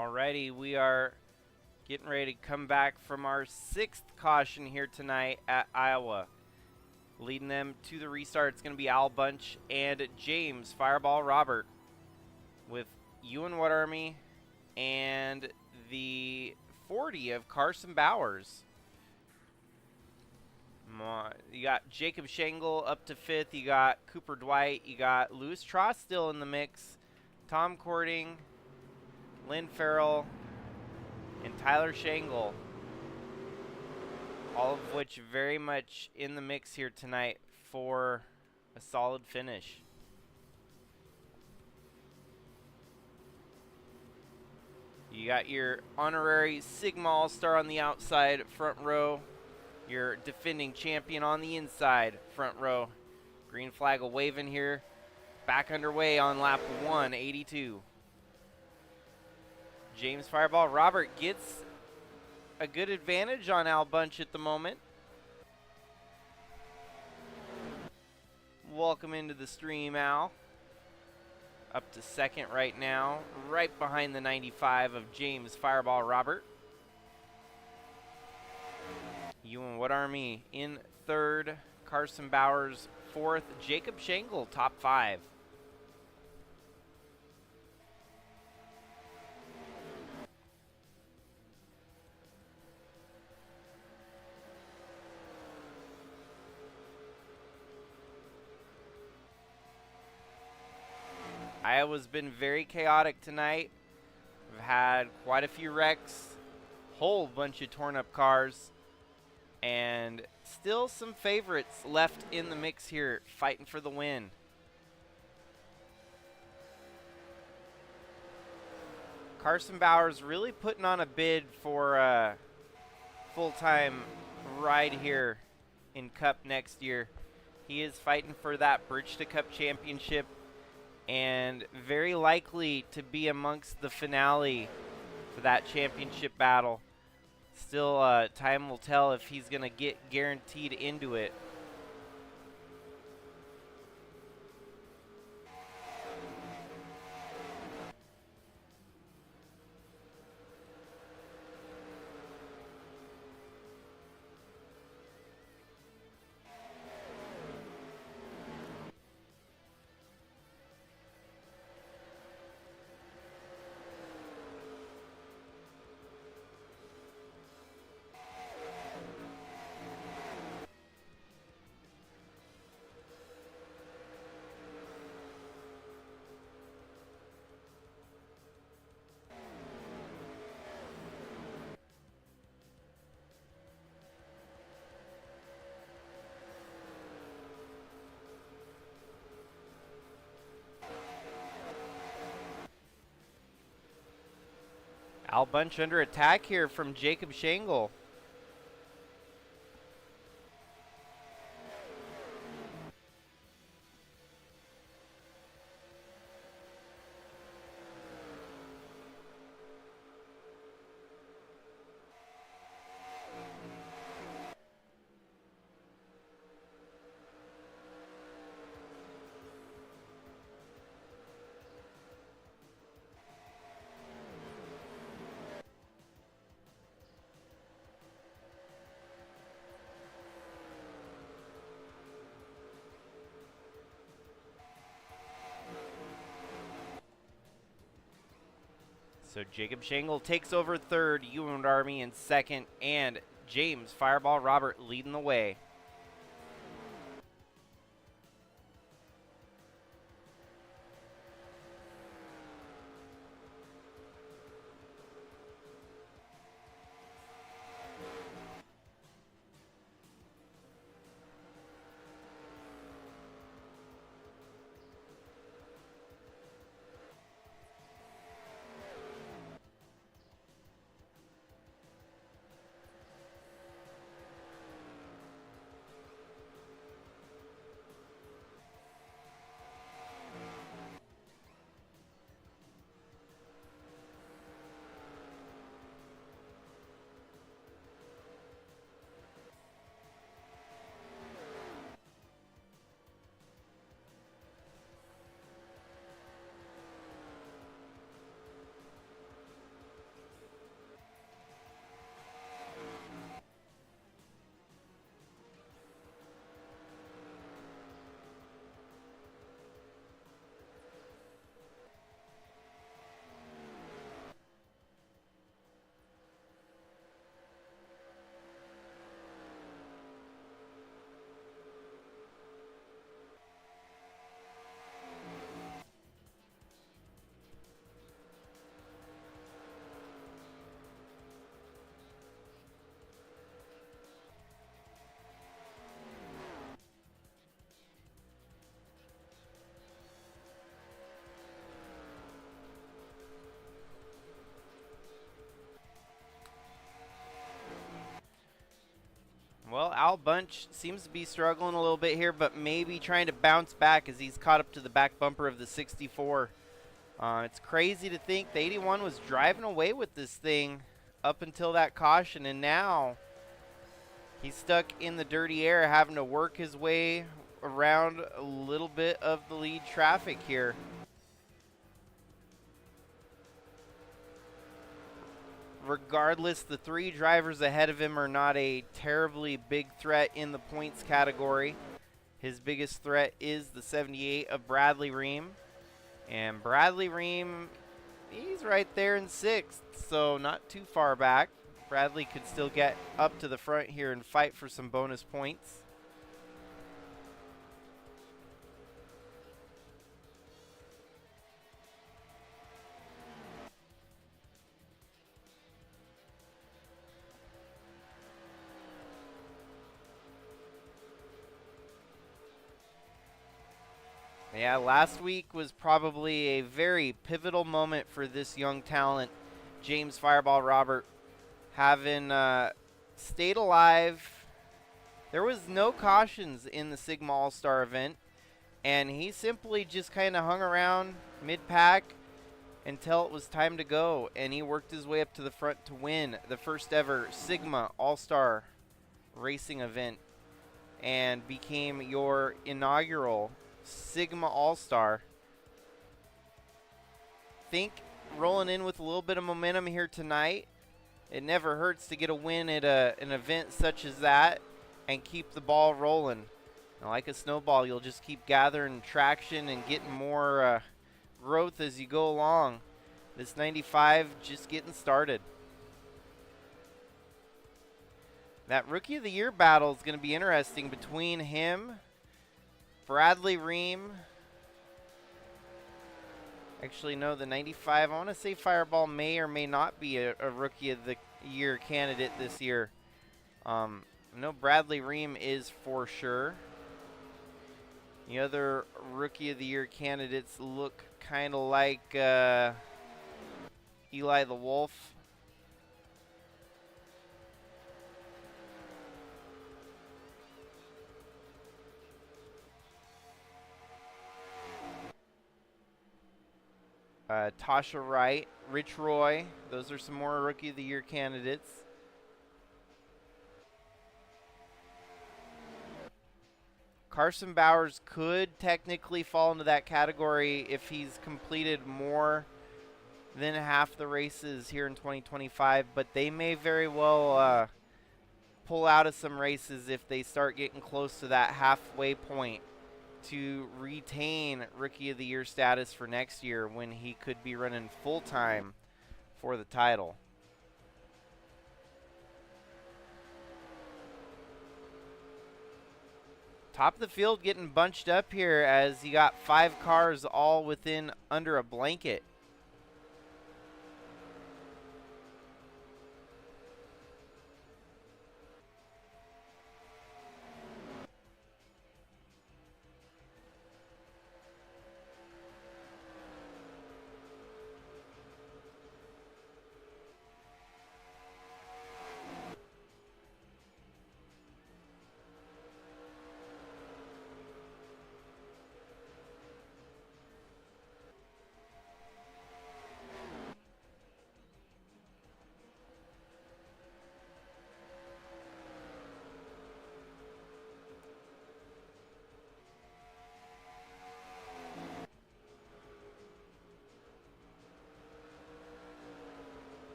Alrighty, we are getting ready to come back from our 6th caution here tonight at Iowa. Leading them to the restart, it's going to be Al Bunch and James Fireball Robert with Ewan What Army and the 40 of Carson Bowers. You got Jacob Shangle up to 5th. You got Cooper Dwight. You got Lewis Tross still in the mix. Tom Cording, Lynn Farrell, and Tyler Shangle. All of which very much in the mix here tonight for a solid finish. You got your honorary Sigma All-Star on the outside front row. Your defending champion on the inside front row. Green flag a-waving here. Back underway on lap 182. James Fireball Robert gets a good advantage on Al Bunch at the moment. Welcome into the stream, Al. Up to 2nd right now, right behind the 95 of James Fireball Robert. Ewan What Army in 3rd, Carson Bowers 4th, Jacob Shangle top 5. Iowa's been very chaotic tonight. We've had quite a few wrecks, whole bunch of torn up cars, and still some favorites left in the mix here fighting for the win. Carson Bowers really putting on a bid for a full-time ride here in Cup next year. He is fighting for that Bridge to Cup championship and very likely to be amongst the finale for that championship battle. Still, time will tell if he's going to get guaranteed into it. Al Bunch under attack here from Jacob Shangle. So Jacob Shangle takes over 3rd, Ewan Army in 2nd, and James Fireball Robert leading the way. bunch seems to be struggling a little bit here, but maybe trying to bounce back as he's caught up to the back bumper of the 64. It's crazy to think the 81 was driving away with this thing up until that caution, and now he's stuck in the dirty air, having to work his way around a little bit of the lead traffic here. Regardless, the 3 drivers ahead of him are not a terribly big threat in the points category. His biggest threat is the 78 of Bradley Ream. And Bradley Ream, he's right there in 6th, so not too far back. Bradley could still get up to the front here and fight for some bonus points. Yeah, last week was probably a very pivotal moment for this young talent, James Fireball Robert, having stayed alive. There was no cautions in the Sigma All-Star event, and he simply just kind of hung around mid-pack until it was time to go, and he worked his way up to the front to win the first ever Sigma All-Star racing event and became your inaugural Sigma All-Star. Think rolling in with a little bit of momentum here tonight. It never hurts to get a win at an event such as that and keep the ball rolling. And like a snowball, you'll just keep gathering traction and getting more growth as you go along. This 95 just getting started. That Rookie of the Year battle is going to be interesting between him, Bradley Ream. Actually, no, the 95, I want to say Fireball may or may not be a Rookie of the Year candidate this year. I know Bradley Ream is for sure. The other Rookie of the Year candidates look kind of like Eli the Wolf. Tasha Wright, Rich Roy, those are some more Rookie of the Year candidates. Carson Bowers could technically fall into that category if he's completed more than half the races here in 2025, but they may very well pull out of some races if they start getting close to that halfway point to retain Rookie of the Year status for next year when he could be running full-time for the title. Top of the field getting bunched up here as you got 5 cars all within under a blanket.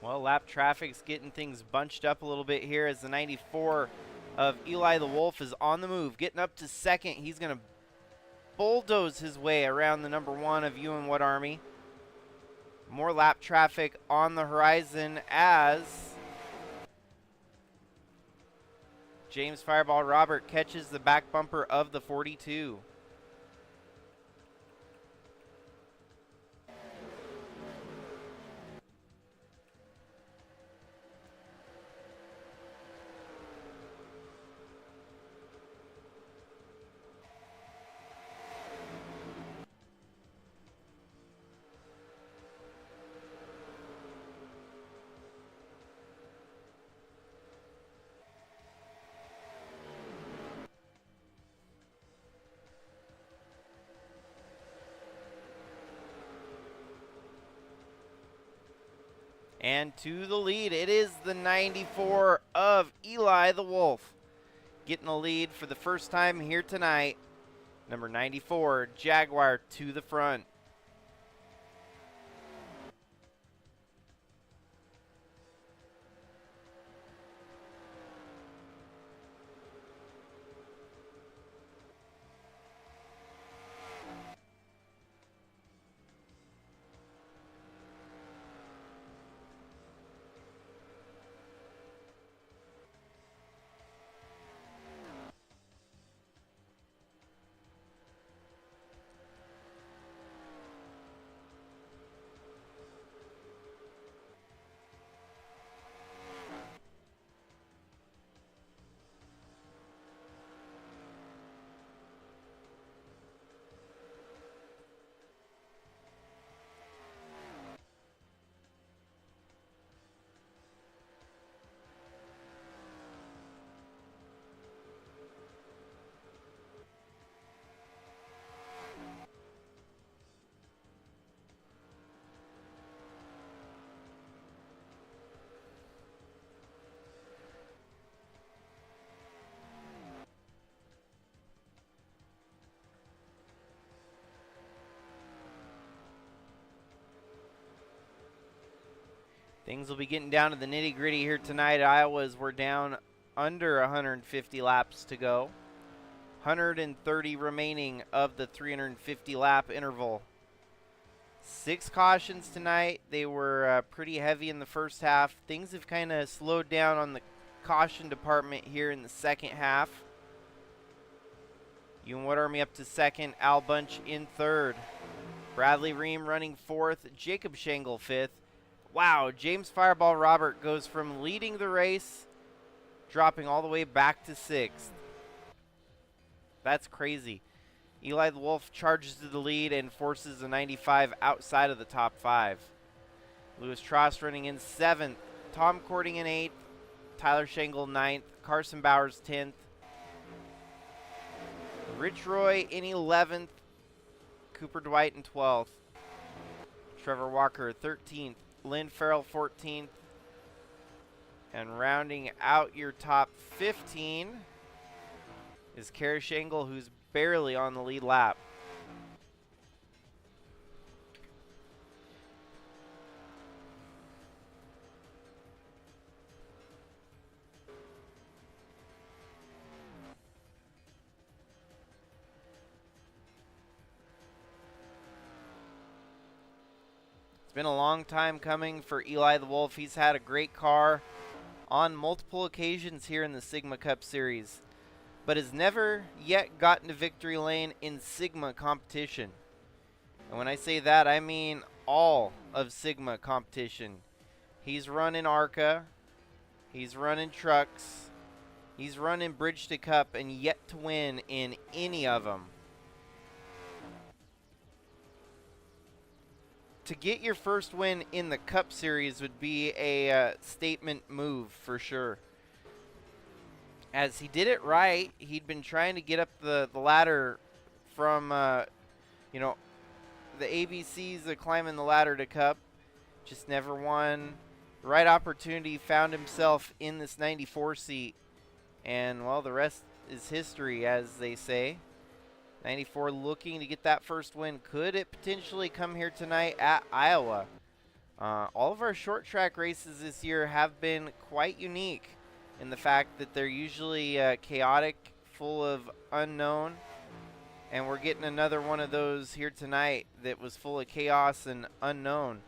Well, lap traffic's getting things bunched up a little bit here as the 94 of Eli the Wolf is on the move, getting up to second. He's going to bulldoze his way around the number 1 of You and What Army. More lap traffic on the horizon as James Fireball Robert catches the back bumper of the 42. And to the lead, it is the 94 of Eli the Wolf. Getting the lead for the first time here tonight. Number 94, Jaguar to the front. Things will be getting down to the nitty-gritty here tonight. Iowa's we're down under 150 laps to go. 130 remaining of the 350 lap interval. 6 cautions tonight. They were pretty heavy in the first half. Things have kind of slowed down on the caution department here in the second half. You and What Army up to second. Al Bunch in third. Bradley Ream running fourth. Jacob Shangle fifth. Wow, James Fireball Robert goes from leading the race, dropping all the way back to sixth. That's crazy. Eli the Wolf charges to the lead and forces the 95 outside of the top 5. Lewis Trost running in 7th. Tom Cording in 8th. Tyler Shangle 9th. Carson Bowers 10th. Rich Roy in 11th. Cooper Dwight in 12th. Trevor Walker 13th. Lynn Farrell 14th. And rounding out your top 15 is Kara Shangle, who's barely on the lead lap. Been a long time coming for Eli the Wolf. He's had a great car on multiple occasions here in the Sigma Cup Series, but has never yet gotten to victory lane in Sigma competition. And when I say that, I mean all of Sigma competition. He's run in ARCA, he's run in trucks, he's run in Bridge to Cup, and yet to win in any of them. To get your first win in the Cup Series would be a statement move for sure. As he did it right, he'd been trying to get up the ladder from, you know, the ABCs of climbing the ladder to Cup. Just never won. The right opportunity, found himself in this 94 seat. And, well, the rest is history, as they say. 94 looking to get that first win. Could it potentially come here tonight at Iowa? All of our short track races this year have been quite unique in the fact that they're usually chaotic, full of unknown, and we're getting another one of those here tonight that was full of chaos and unknown.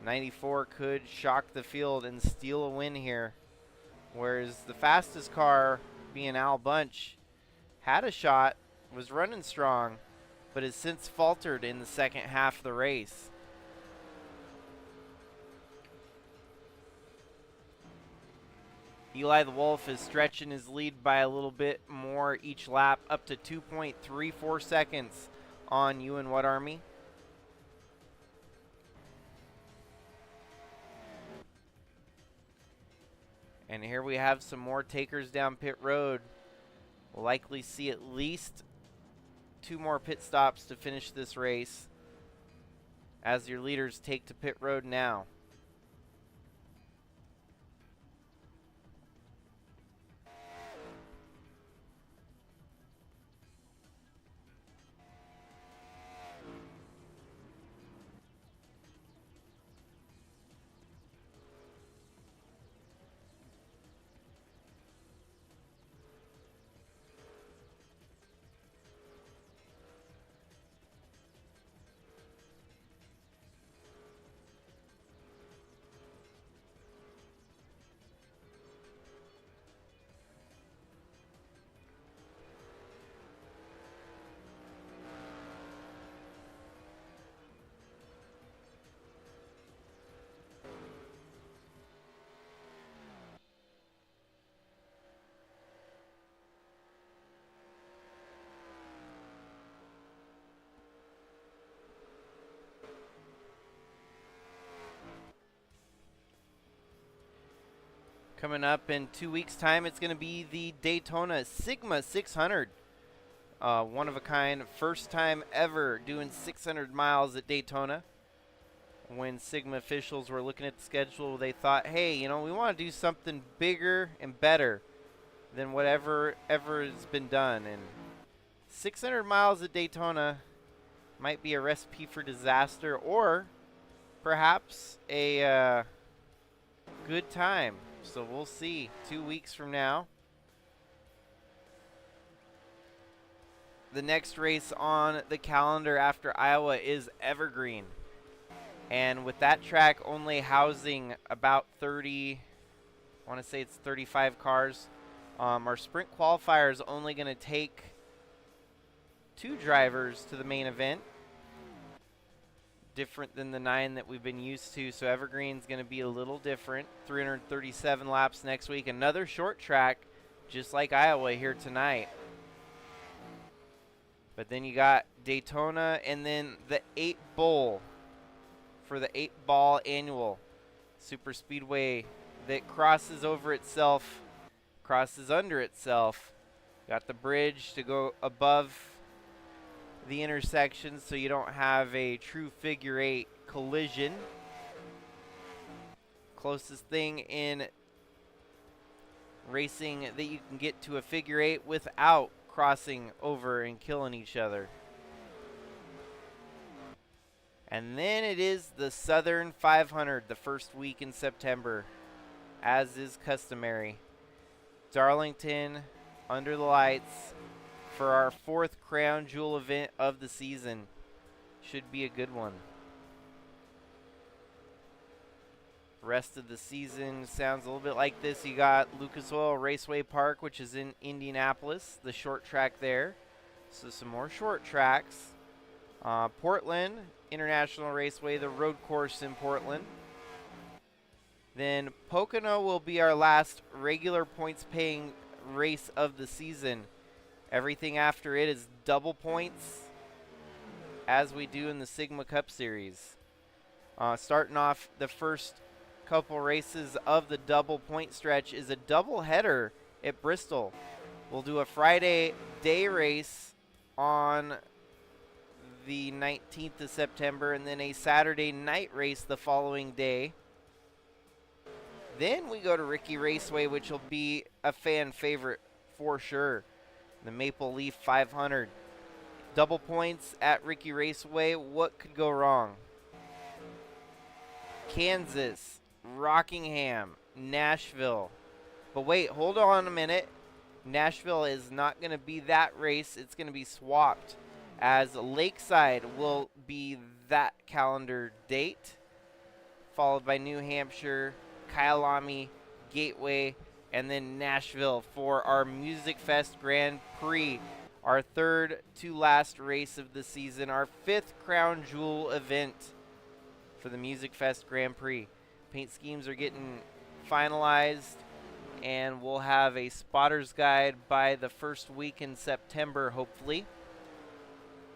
94 could shock the field and steal a win here, whereas the fastest car, being Al Bunch, had a shot, was running strong, but has since faltered in the second half of the race. Eli the Wolf is stretching his lead by a little bit more each lap, up to 2.34 seconds on You and What Army. And here we have some more takers down pit road. We'll likely see at least 2 more pit stops to finish this race as your leaders take to pit road now. Coming up in 2 weeks' time, it's going to be the Daytona Sigma 600. One of a kind, first time ever doing 600 miles at Daytona. When Sigma officials were looking at the schedule, they thought, hey, you know, we want to do something bigger and better than whatever ever has been done. And 600 miles at Daytona might be a recipe for disaster, or perhaps a good time. So we'll see 2 weeks from now. The next race on the calendar after Iowa is Evergreen. And with that track only housing about 30, I want to say it's 35 cars, our sprint qualifier is only going to take 2 drivers to the main event. Different than the 9 that we've been used to, so Evergreen's going to be a little different. 337 laps next week. Another short track, just like Iowa here tonight. But then you got Daytona and then the 8 Bowl for the 8 Ball Annual Super Speedway that crosses over itself, crosses under itself. Got the bridge to go above the intersection so you don't have a true figure 8 collision. Closest thing in racing that you can get to a figure 8 without crossing over and killing each other. And then it is the Southern 500 the first week in September, as is customary. Darlington under the lights for our 4th crown jewel event of the season. Should be a good one. Rest of the season sounds a little bit like this. You got Lucas Oil Raceway Park, which is in Indianapolis, the short track there. So some more short tracks. Portland International Raceway, the road course in Portland. Then Pocono will be our last regular points paying race of the season. Everything after it is double points, as we do in the Sigma Cup Series. Starting off the first couple races of the double point stretch is a double header at Bristol. We'll do a Friday day race on the 19th of September and then a Saturday night race the following day. Then we go to Ricky Raceway, which will be a fan favorite for sure. The Maple Leaf 500. Double points at Ricky Raceway. What could go wrong? Kansas, Rockingham, Nashville. But wait, hold on a minute. Nashville is not going to be that race. It's going to be swapped, as Lakeside will be that calendar date, followed by New Hampshire, Kyalami, Gateway, and then Nashville for our Music Fest Grand Prix, our third to last race of the season, our fifth crown jewel event for the Music Fest Grand Prix. Paint schemes are getting finalized, and we'll have a spotter's guide by the first week in September, hopefully.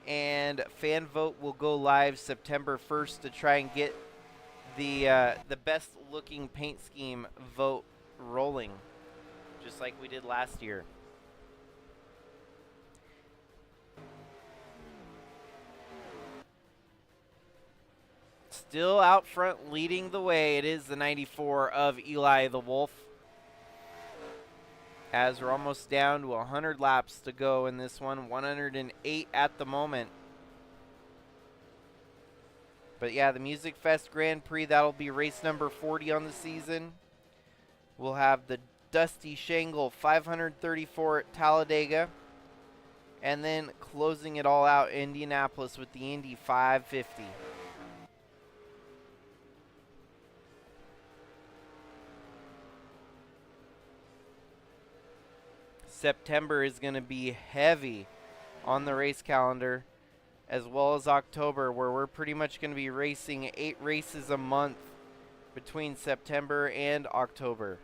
And fan vote will go live September 1st to try and get the best looking paint scheme vote rolling, just like we did last year. Still out front leading the way, it is the 94 of Eli the Wolf, as we're almost down to 100 laps to go in this one, 108 at the moment. But yeah, the Music Fest Grand Prix, that'll be race number 40 on the season. We'll have the Dusty Shangle 534 at Talladega, and then closing it all out, Indianapolis with the Indy 550. September is going to be heavy on the race calendar, as well as October, where we're pretty much going to be racing 8 races a month between September and October.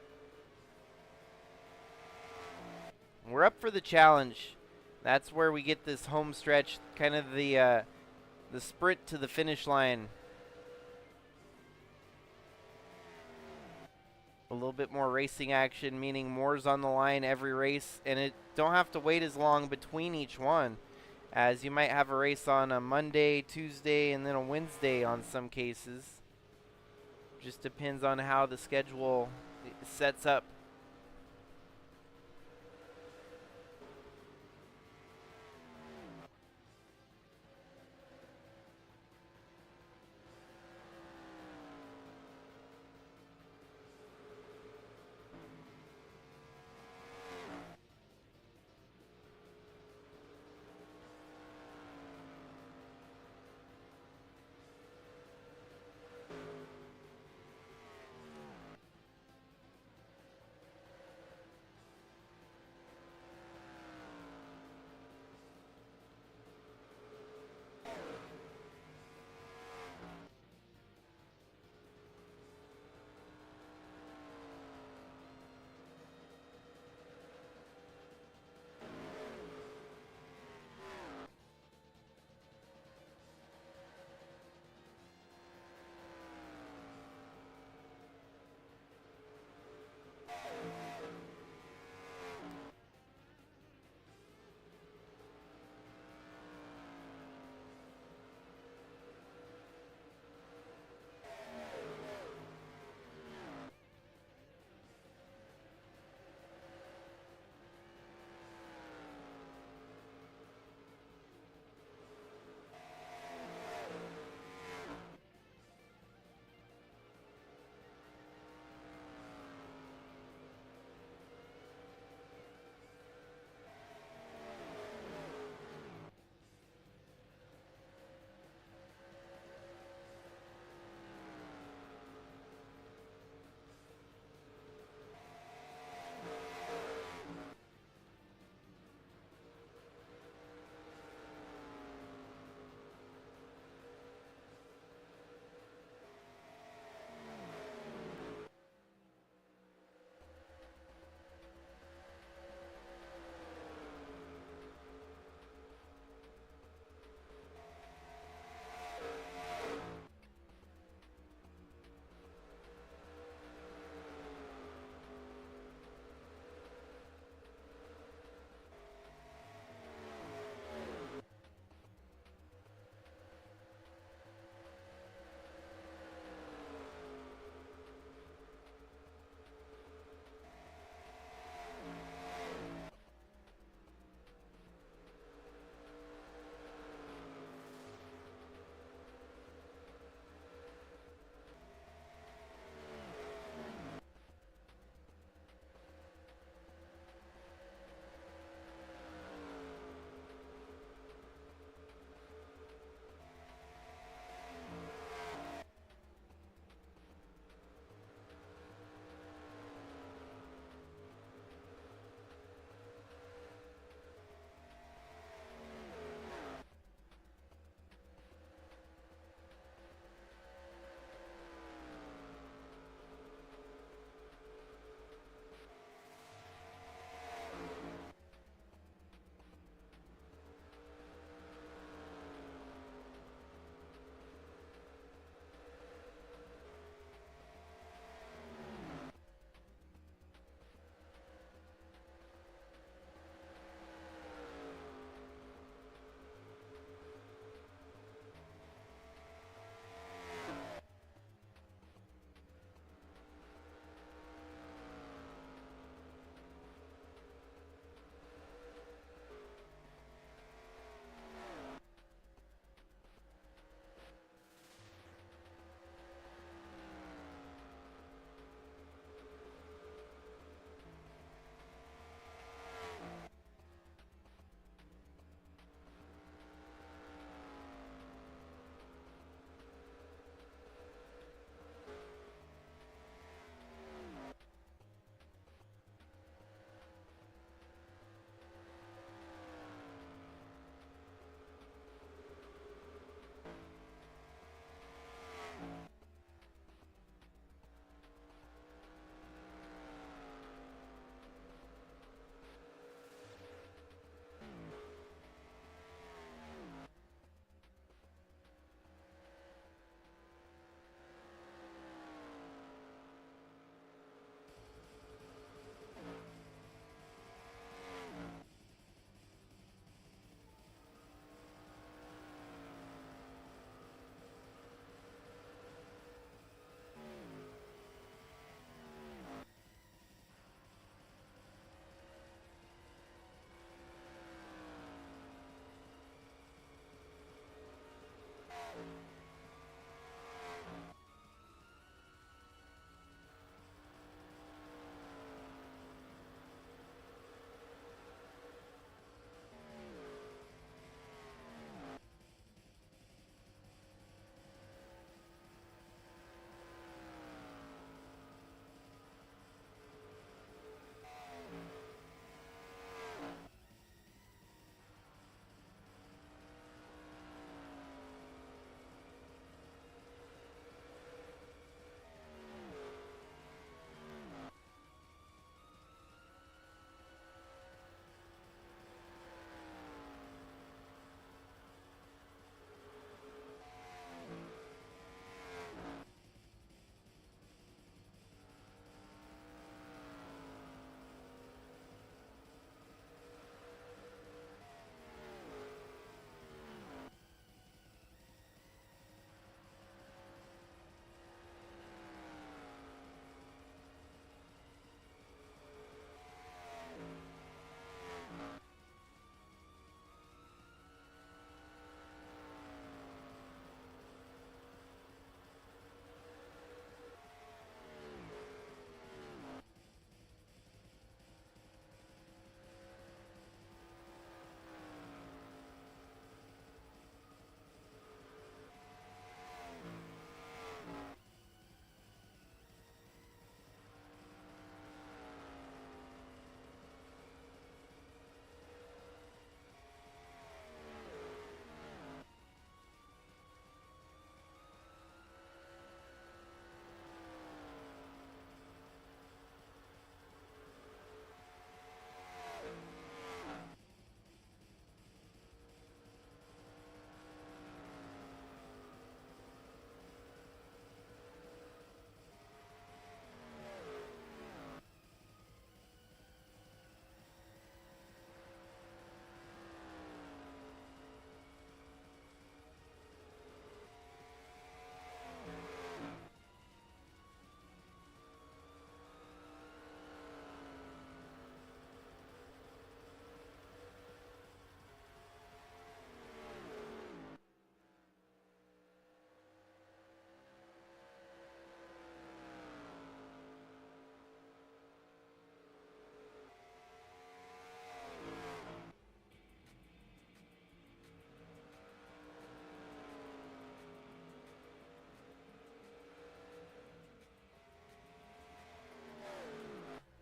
We're up for the challenge. That's where we get this home stretch, kind of the sprint to the finish line. A little bit more racing action, meaning more's on the line every race, and it don't have to wait as long between each one, as you might have a race on a Monday, Tuesday, and then a Wednesday on some cases. Just depends on how the schedule sets up.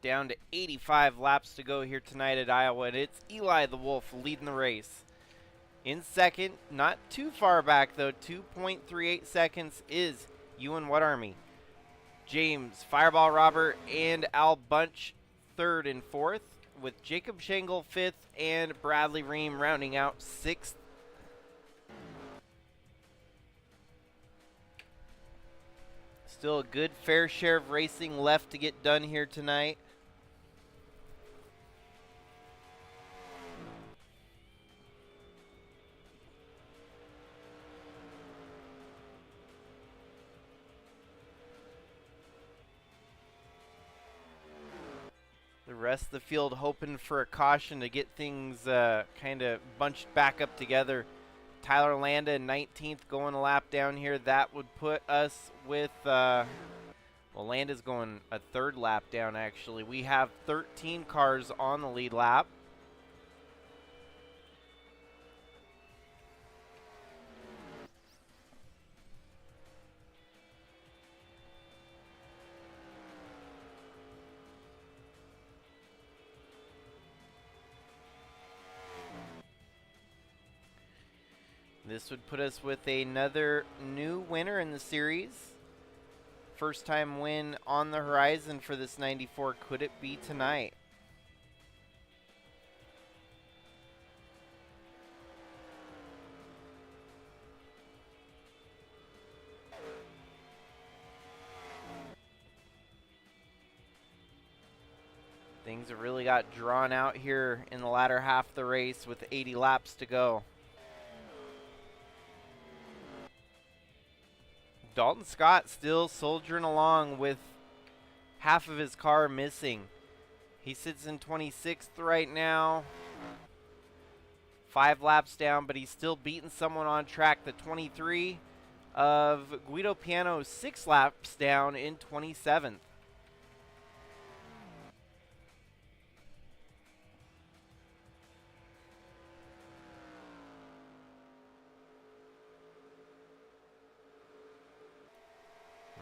down to 85 laps to go here tonight at Iowa, and it's Eli the Wolf leading the race. In second, not too far back though, 2.38 seconds is Ewan What Army. James, Fireball Robert, and Al Bunch third and fourth, with Jacob Schengle fifth and Bradley Ream rounding out sixth. Still a good fair share of racing left to get done here tonight. The rest of the field hoping for a caution to get things kind of bunched back up together. Tyler Landa in 19th going a lap down here. That would put us with, well, Landa's going a third lap down actually. We have 13 cars on the lead lap. This would put us with another new winner in the series. First time win on the horizon for this 94. Could it be tonight? Things have really got drawn out here in the latter half of the race with 80 laps to go. Dalton Scott still soldiering along with half of his car missing. He sits in 26th right now. 5 laps down, but he's still beating someone on track. The 23 of Guido Piano, 6 laps down in 27th.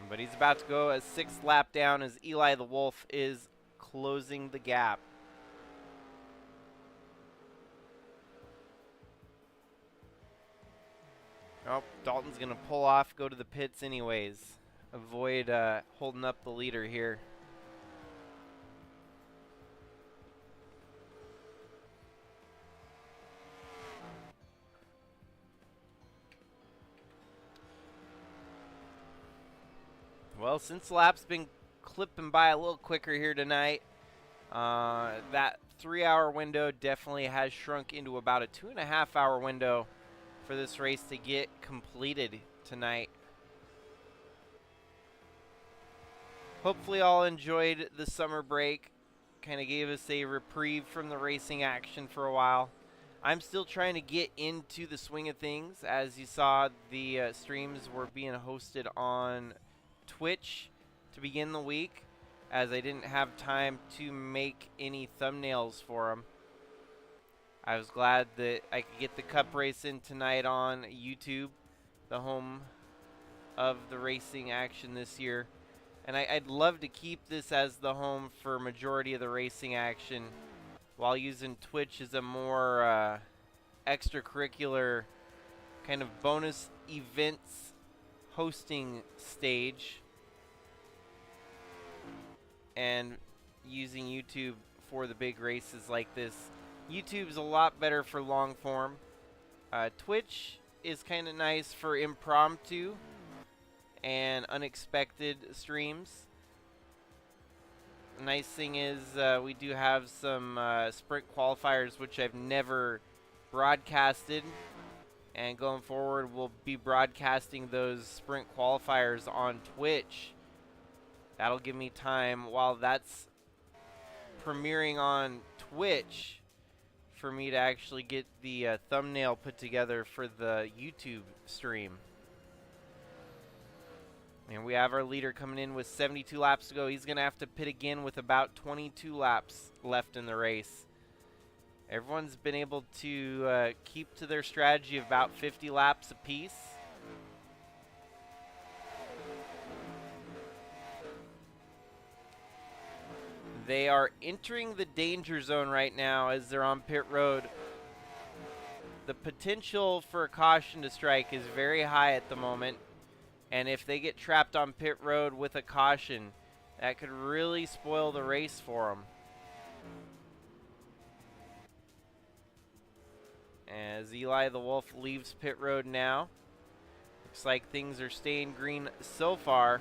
But he's about to go a 6th lap down as Eli the Wolf is closing the gap. Oh, Dalton's going to pull off, go to the pits anyways. Avoid holding up the leader here. Well, since the lap's been clipping by a little quicker here tonight, that 3-hour window definitely has shrunk into about a 2.5-hour window for this race to get completed tonight. Hopefully all enjoyed the summer break. Kind of gave us a reprieve from the racing action for a while. I'm still trying to get into the swing of things. As you saw, the streams were being hosted on Twitch to begin the week, as I didn't have time to make any thumbnails for them. I was glad that I could get the cup race in tonight on YouTube, the home of the racing action this year. And I'd love to keep this as the home for majority of the racing action, while using Twitch as a more extracurricular kind of bonus events hosting stage, and using YouTube for the big races like this. YouTube's a lot better for long form. Twitch is kind of nice for impromptu and unexpected streams. The nice thing is we do have some sprint qualifiers which I've never broadcasted, and going forward we'll be broadcasting those sprint qualifiers on Twitch. That'll give me time while that's premiering on Twitch for me to actually get the thumbnail put together for the YouTube stream. And we have our leader coming in with 72 laps to go. He's going to have to pit again with about 22 laps left in the race. Everyone's been able to keep to their strategy of about 50 laps apiece. They are entering the danger zone right now as they're on pit road. The potential for a caution to strike is very high at the moment. And if they get trapped on pit road with a caution, that could really spoil the race for them. As Eli the Wolf leaves pit road now. Looks like things are staying green so far.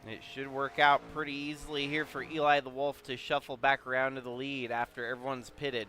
It should work out pretty easily here for Eli the Wolf to shuffle back around to the lead after everyone's pitted.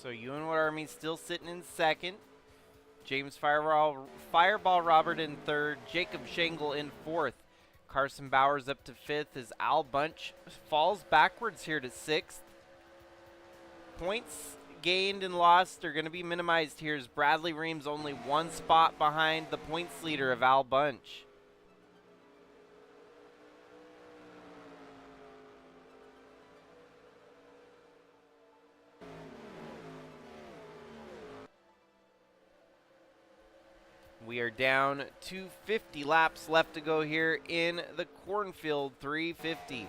So Ewan Wood Army still sitting in second. James Fireball Robert in third. Jacob Shangle in fourth. Carson Bowers up to fifth as Al Bunch falls backwards here to sixth. Points gained and lost are going to be minimized here as Bradley Reams only one spot behind the points leader of Al Bunch. We are down to 50 laps left to go here in the Cornfield 350.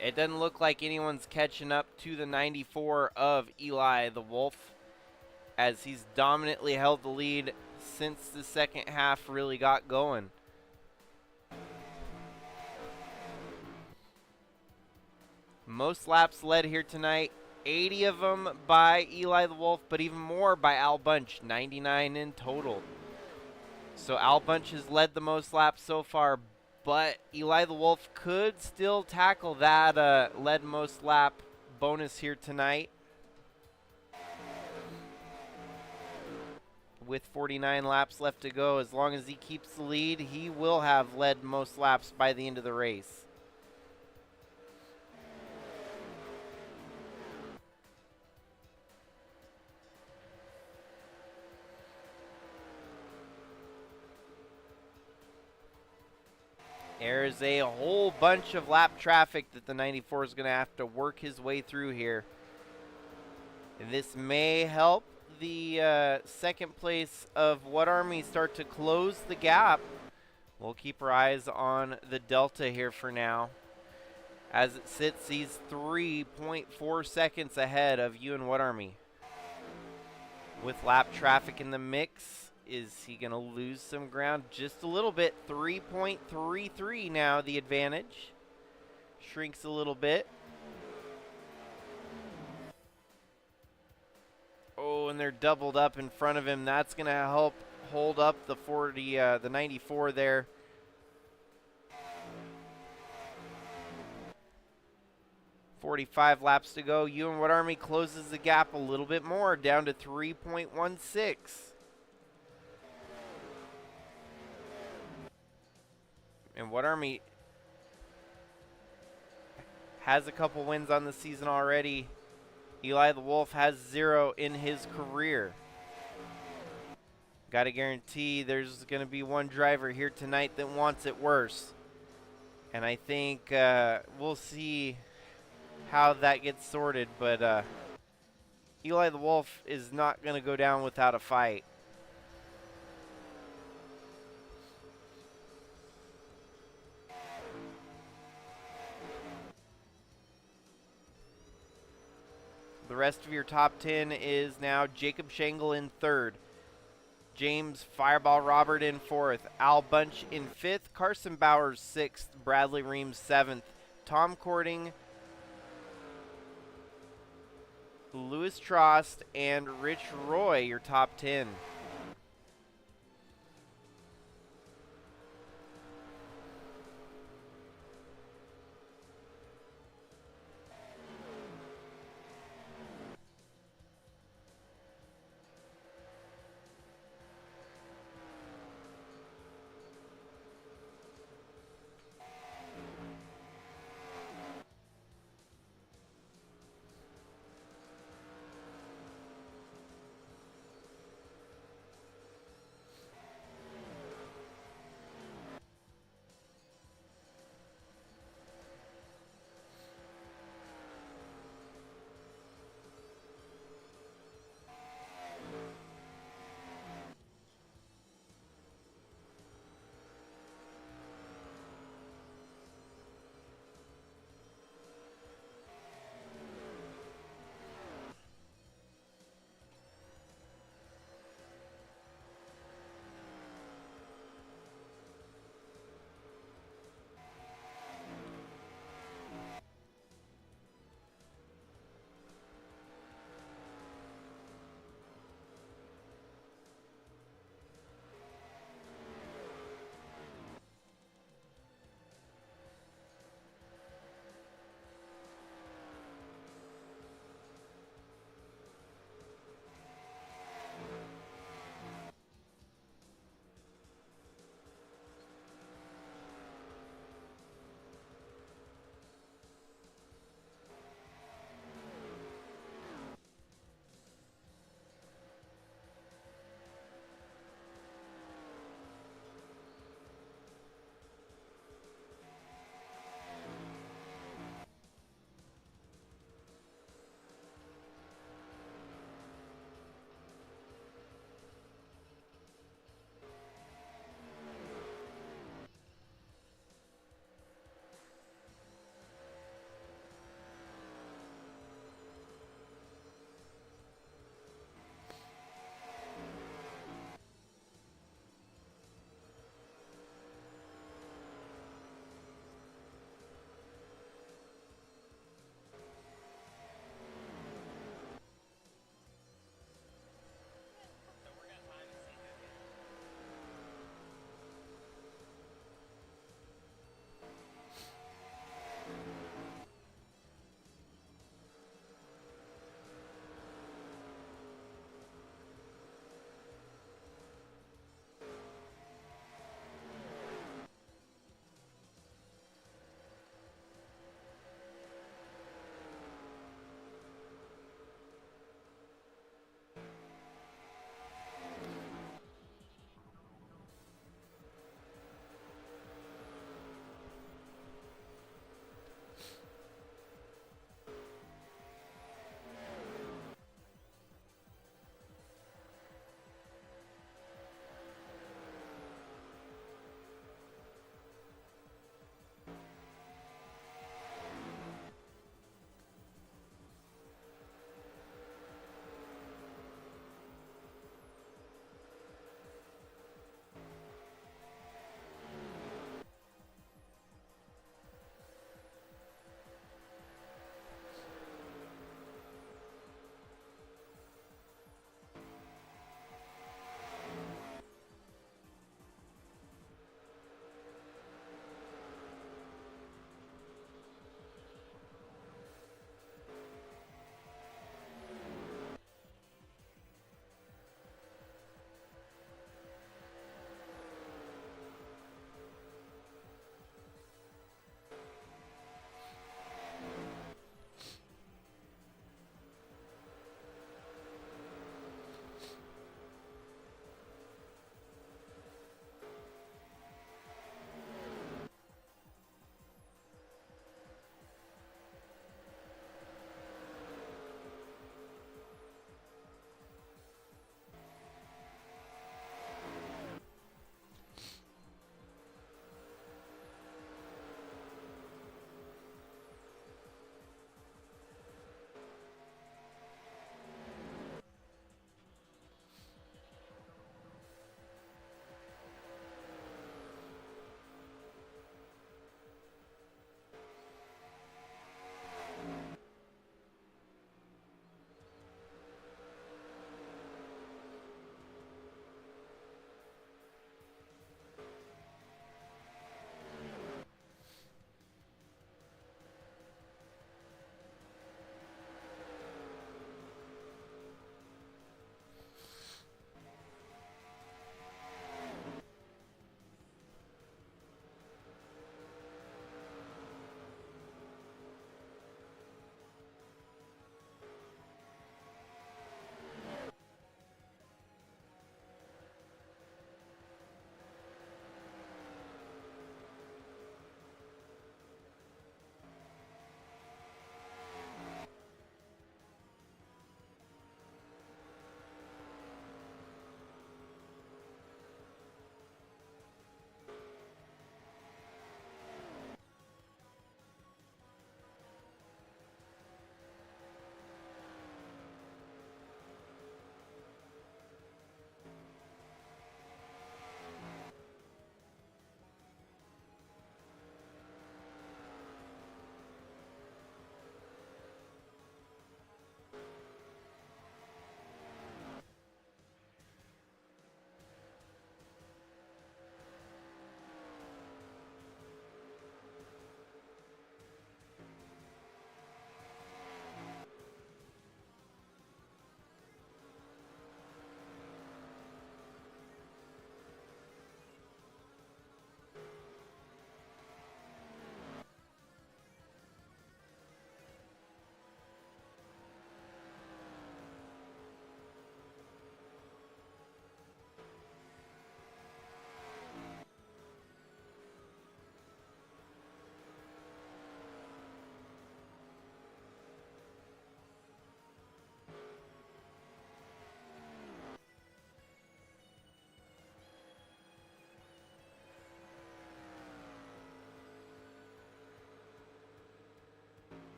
It doesn't look like anyone's catching up to the 94 of Eli the Wolf, as he's dominantly held the lead since the second half really got going. Most laps led here tonight, 80 of them by Eli the Wolf, but even more by Al Bunch, 99 in total. So Al Bunch has led the most laps so far, but Eli the Wolf could still tackle that led most lap bonus here tonight. With 49 laps left to go, as long as he keeps the lead, he will have led most laps by the end of the race. There's a whole bunch of lap traffic that the 94 is going to have to work his way through here. This may help the second place of What Army start to close the gap. We'll keep our eyes on the Delta here for now. As it sits, he's 3.4 seconds ahead of Ewan What Army. With lap traffic in the mix, is he going to lose some ground? Just a little bit. 3.33 now, the advantage. Shrinks a little bit. Oh, and they're doubled up in front of him. That's going to help hold up the 94 there. .45 laps to go. Ewan What Army closes the gap a little bit more, down to 3.16. And What Army has a couple wins on the season already. Eli the Wolf has 0 in his career. Got to guarantee there's going to be one driver here tonight that wants it worse. And I think we'll see how that gets sorted. But Eli the Wolf is not going to go down without a fight. The rest of your top 10 is now Jacob Shangle in third, James Fireball Robert in fourth, Al Bunch in fifth, Carson Bowers sixth, Bradley Reams seventh, Tom Cording, Louis Trost, and Rich Roy, your top 10.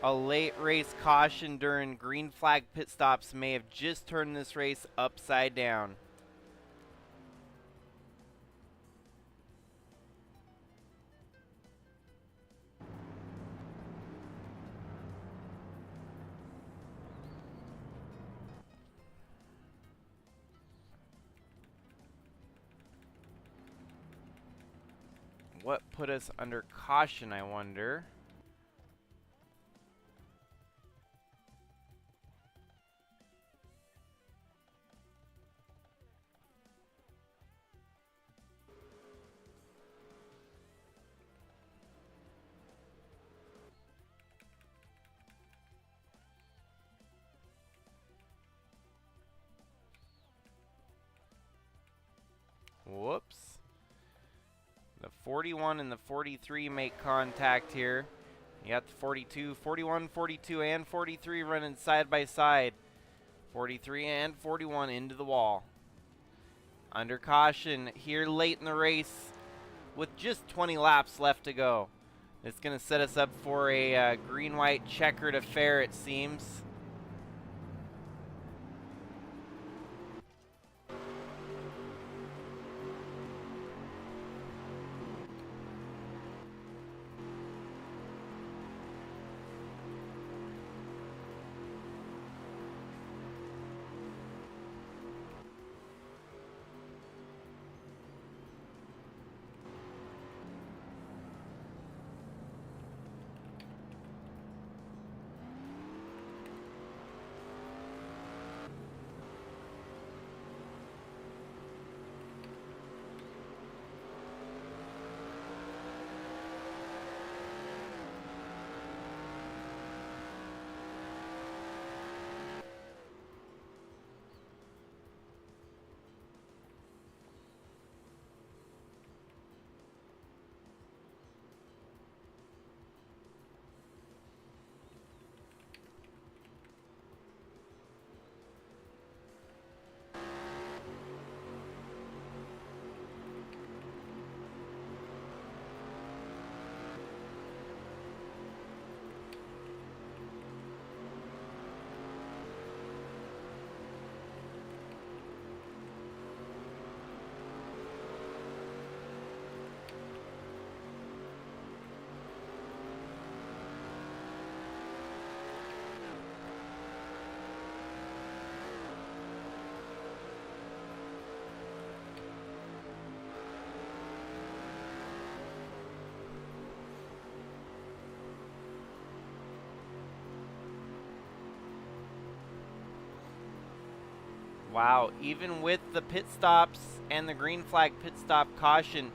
A late race caution during green flag pit stops may have just turned this race upside down. What put us under caution, I wonder? Whoops. The 41 and the 43 make contact here. You got the 42, 41, 42, and 43 running side by side. 43 and 41 into the wall. Under caution here late in the race with just 20 laps left to go. It's going to set us up for a green-white checkered affair, it seems. Wow, even with the pit stops and the green flag pit stop caution,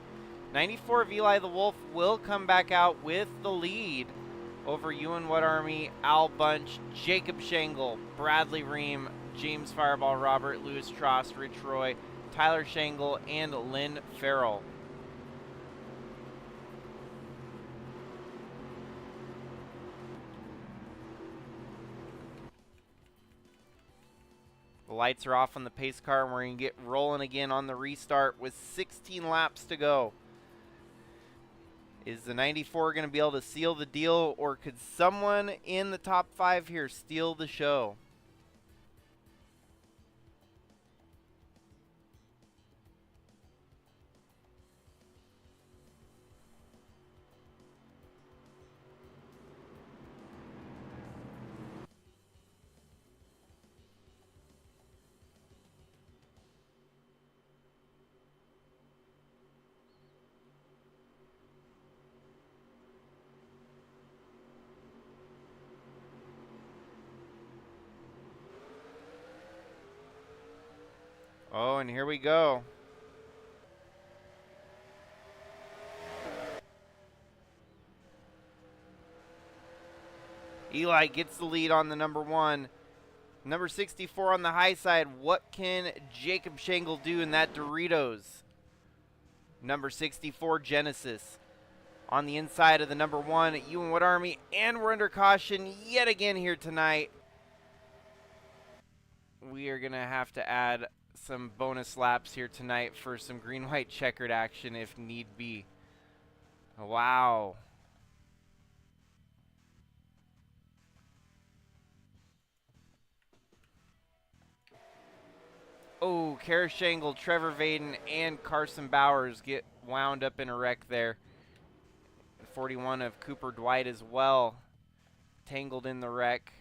94 of Eli the Wolf will come back out with the lead over Ewan Wood Army, Al Bunch, Jacob Shangle, Bradley Ream, James Fireball Robert, Lewis Trost, Rich Roy, Tyler Shangle, and Lynn Farrell. The lights are off on the pace car, and we're going to get rolling again on the restart with 16 laps to go. Is the 94 going to be able to seal the deal, or could someone in the top 5 here steal the show? Oh, and here we go. Eli gets the lead on the number 1. Number 64 on the high side. What can Jacob Shangle do in that Doritos? Number 64 Genesis on the inside of the number 1 Ewan Wood Army, and we're under caution yet again here tonight. We are going to have to add some bonus laps here tonight for some green-white checkered action if need be. Wow. Karashangle, Trevor Vaden, and Carson Bowers get wound up in a wreck there. 41 of Cooper Dwight as well, tangled in the wreck.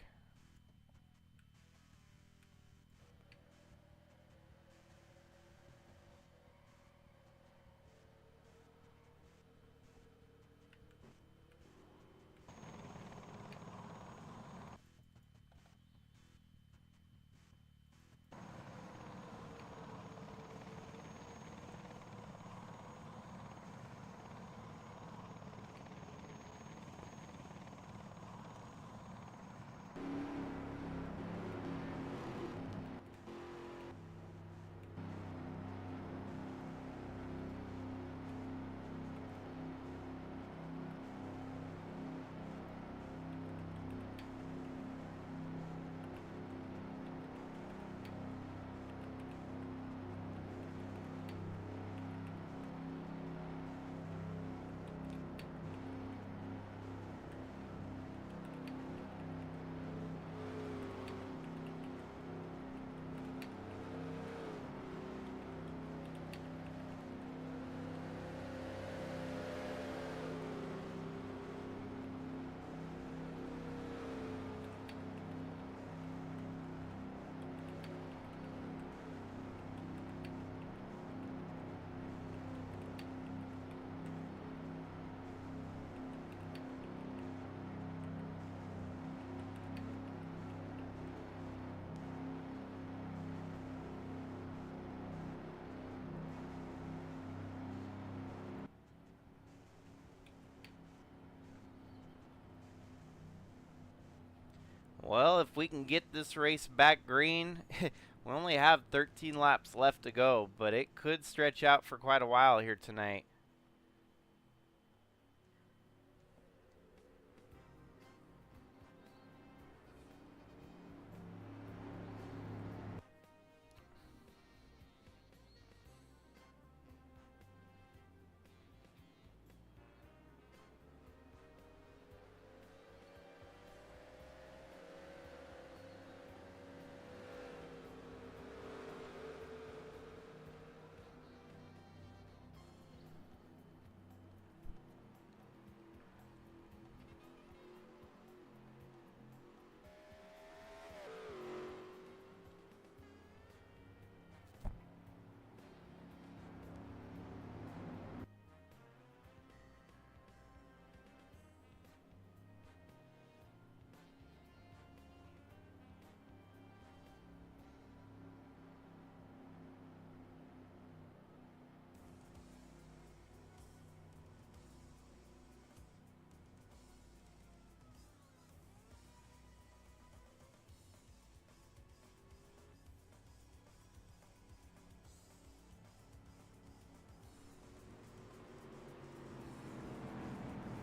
Well, if we can get this race back green, we only have 13 laps left to go, but it could stretch out for quite a while here tonight.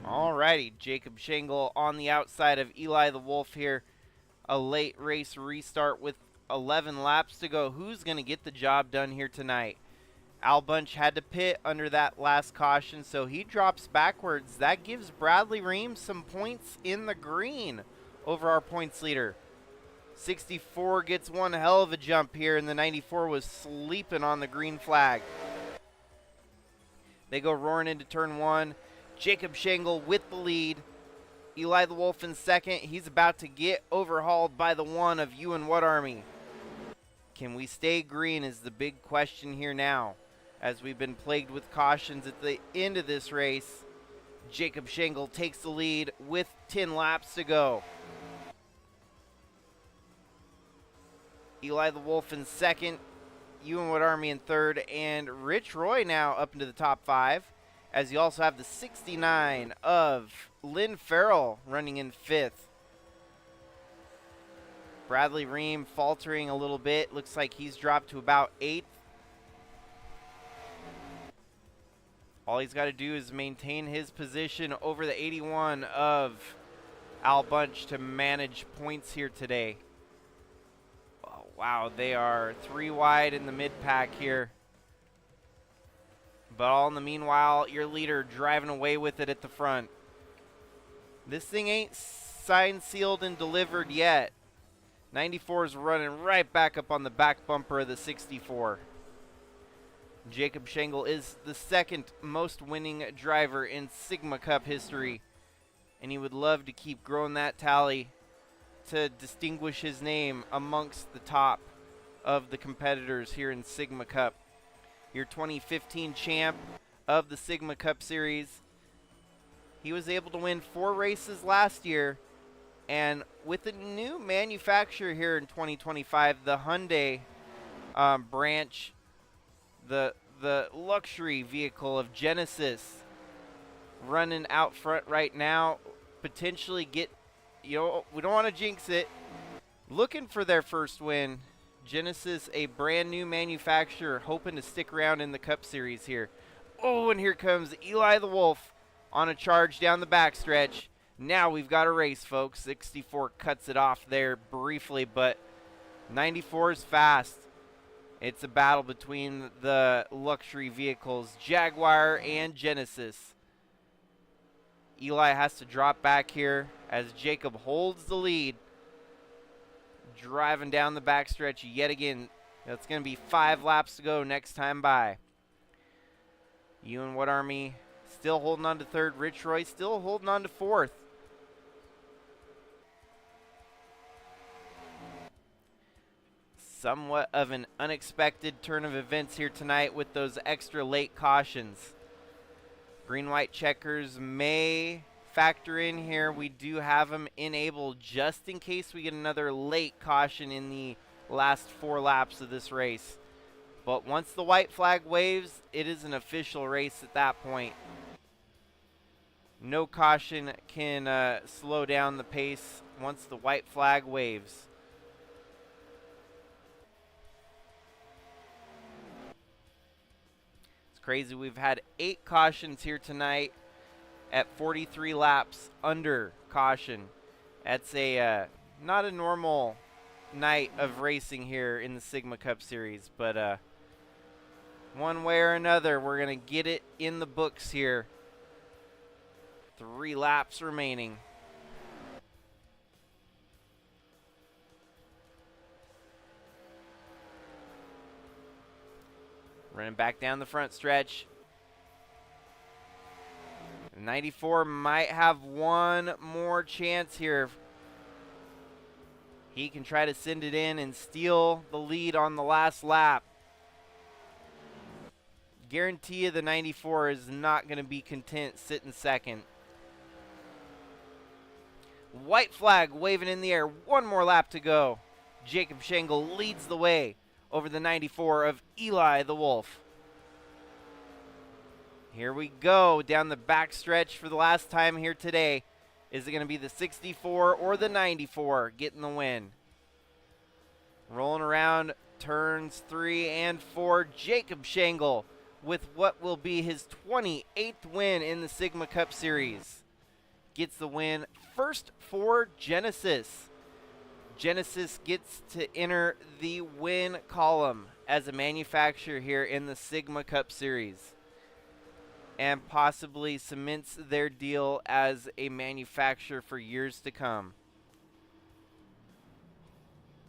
Alrighty, Jacob Shingle on the outside of Eli the Wolf here. A late race restart with 11 laps to go. Who's going to get the job done here tonight? Al Bunch had to pit under that last caution, so he drops backwards. That gives Bradley Ream some points in the green over our points leader. 64 gets one hell of a jump here, and the 94 was sleeping on the green flag. They go roaring into turn one. Jacob Shingle with the lead. Eli the Wolf in second. He's about to get overhauled by the one of Ewan What Army. Can we stay green is the big question here now, as we've been plagued with cautions at the end of this race. Jacob Shingle takes the lead with 10 laps to go. Eli the Wolf in second. Ewan What Army in third. And Rich Roy now up into the top five, as you also have the 69 of Lynn Farrell running in fifth. Bradley Ream faltering a little bit. Looks like he's dropped to about eighth. All he's got to do is maintain his position over the 81 of Al Bunch to manage points here today. Oh, wow, they are 3 wide in the mid-pack here. But all in the meanwhile, your leader driving away with it at the front. This thing ain't signed, sealed, and delivered yet. 94 is running right back up on the back bumper of the 64. Jacob Schenkel is the second most winning driver in Sigma Cup history, and he would love to keep growing that tally to distinguish his name amongst the top of the competitors here in Sigma Cup. Your 2015 champ of the Sigma Cup Series. He was able to win 4 races last year, and with a new manufacturer here in 2025, the Hyundai branch, the luxury vehicle of Genesis, running out front right now, potentially get, we don't want to jinx it, looking for their first win. Genesis, a brand new manufacturer, hoping to stick around in the Cup Series here. Oh, and here comes Eli the Wolf on a charge down the backstretch. Now we've got a race, folks. 64 cuts it off there briefly, but 94 is fast. It's a battle between the luxury vehicles, Jaguar and Genesis. Eli has to drop back here as Jacob holds the lead. Driving down the backstretch yet again. That's going to be 5 laps to go next time by. Ewan Wood Army still holding on to 3rd. Rich Roy still holding on to 4th. Somewhat of an unexpected turn of events here tonight with those extra late cautions. Green-white checkers may factor in here. We do have them enabled just in case we get another late caution in the last 4 laps of this race. But once the white flag waves, it is an official race at that point. No caution can slow down the pace once the white flag waves. It's crazy. We've had 8 cautions here tonight at 43 laps under caution. That's a not a normal night of racing here in the Sigma Cup Series, but one way or another, we're going to get it in the books here. 3 laps remaining. Running back down the front stretch. 94 might have one more chance here. He can try to send it in and steal the lead on the last lap. Guarantee you the 94 is not going to be content sitting second. White flag waving in the air. One more lap to go. Jacob Schenkel leads the way over the 94 of Eli the Wolf. Here we go down the backstretch for the last time here today. Is it going to be the 64 or the 94 getting the win? Rolling around turns 3 and 4. Jacob Schenkel with what will be his 28th win in the Sigma Cup Series. Gets the win first for Genesis. Genesis gets to enter the win column as a manufacturer here in the Sigma Cup Series, and possibly cements their deal as a manufacturer for years to come.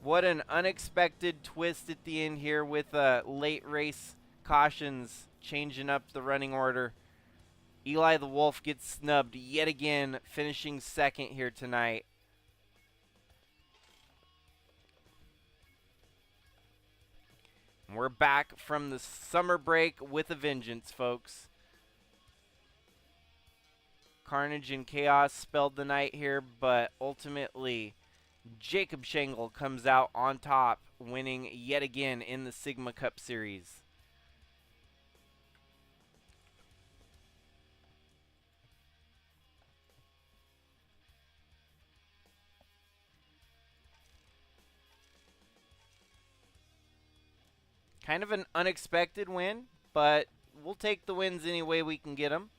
What an unexpected twist at the end here with late race cautions changing up the running order. Eli the Wolf gets snubbed yet again, finishing second here tonight. We're back from the summer break with a vengeance, folks. Carnage and chaos spelled the night here, but ultimately Jacob Schenkel comes out on top, winning yet again in the Sigma Cup Series. Kind of an unexpected win, but we'll take the wins any way we can get them.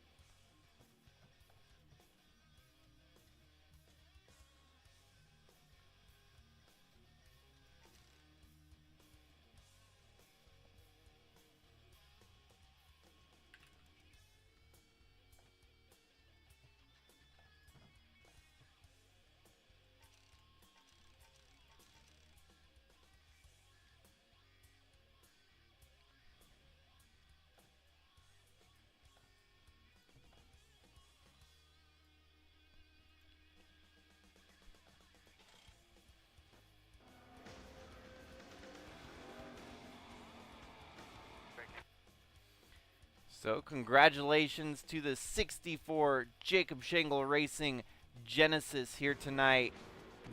So congratulations to the 64 Jacob Schengle Racing Genesis here tonight,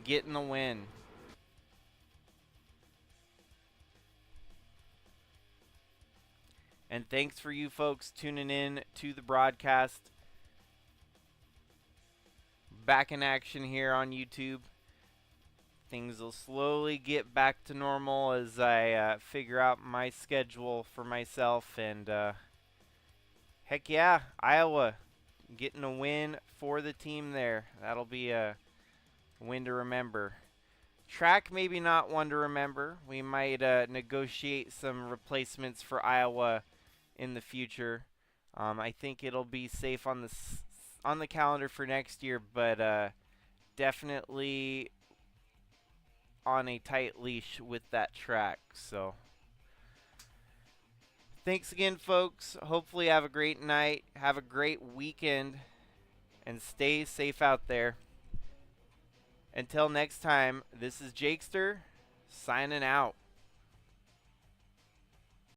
getting the win. And thanks for you folks tuning in to the broadcast. Back in action here on YouTube. Things will slowly get back to normal as I figure out my schedule for myself. And heck yeah, Iowa getting a win for the team there. That'll be a win to remember. Track maybe not one to remember. We might negotiate some replacements for Iowa in the future. I think it'll be safe on the calendar for next year, but definitely on a tight leash with that track. So thanks again, folks. Hopefully have a great night, have a great weekend, and stay safe out there. Until next time, this is Jakester signing out.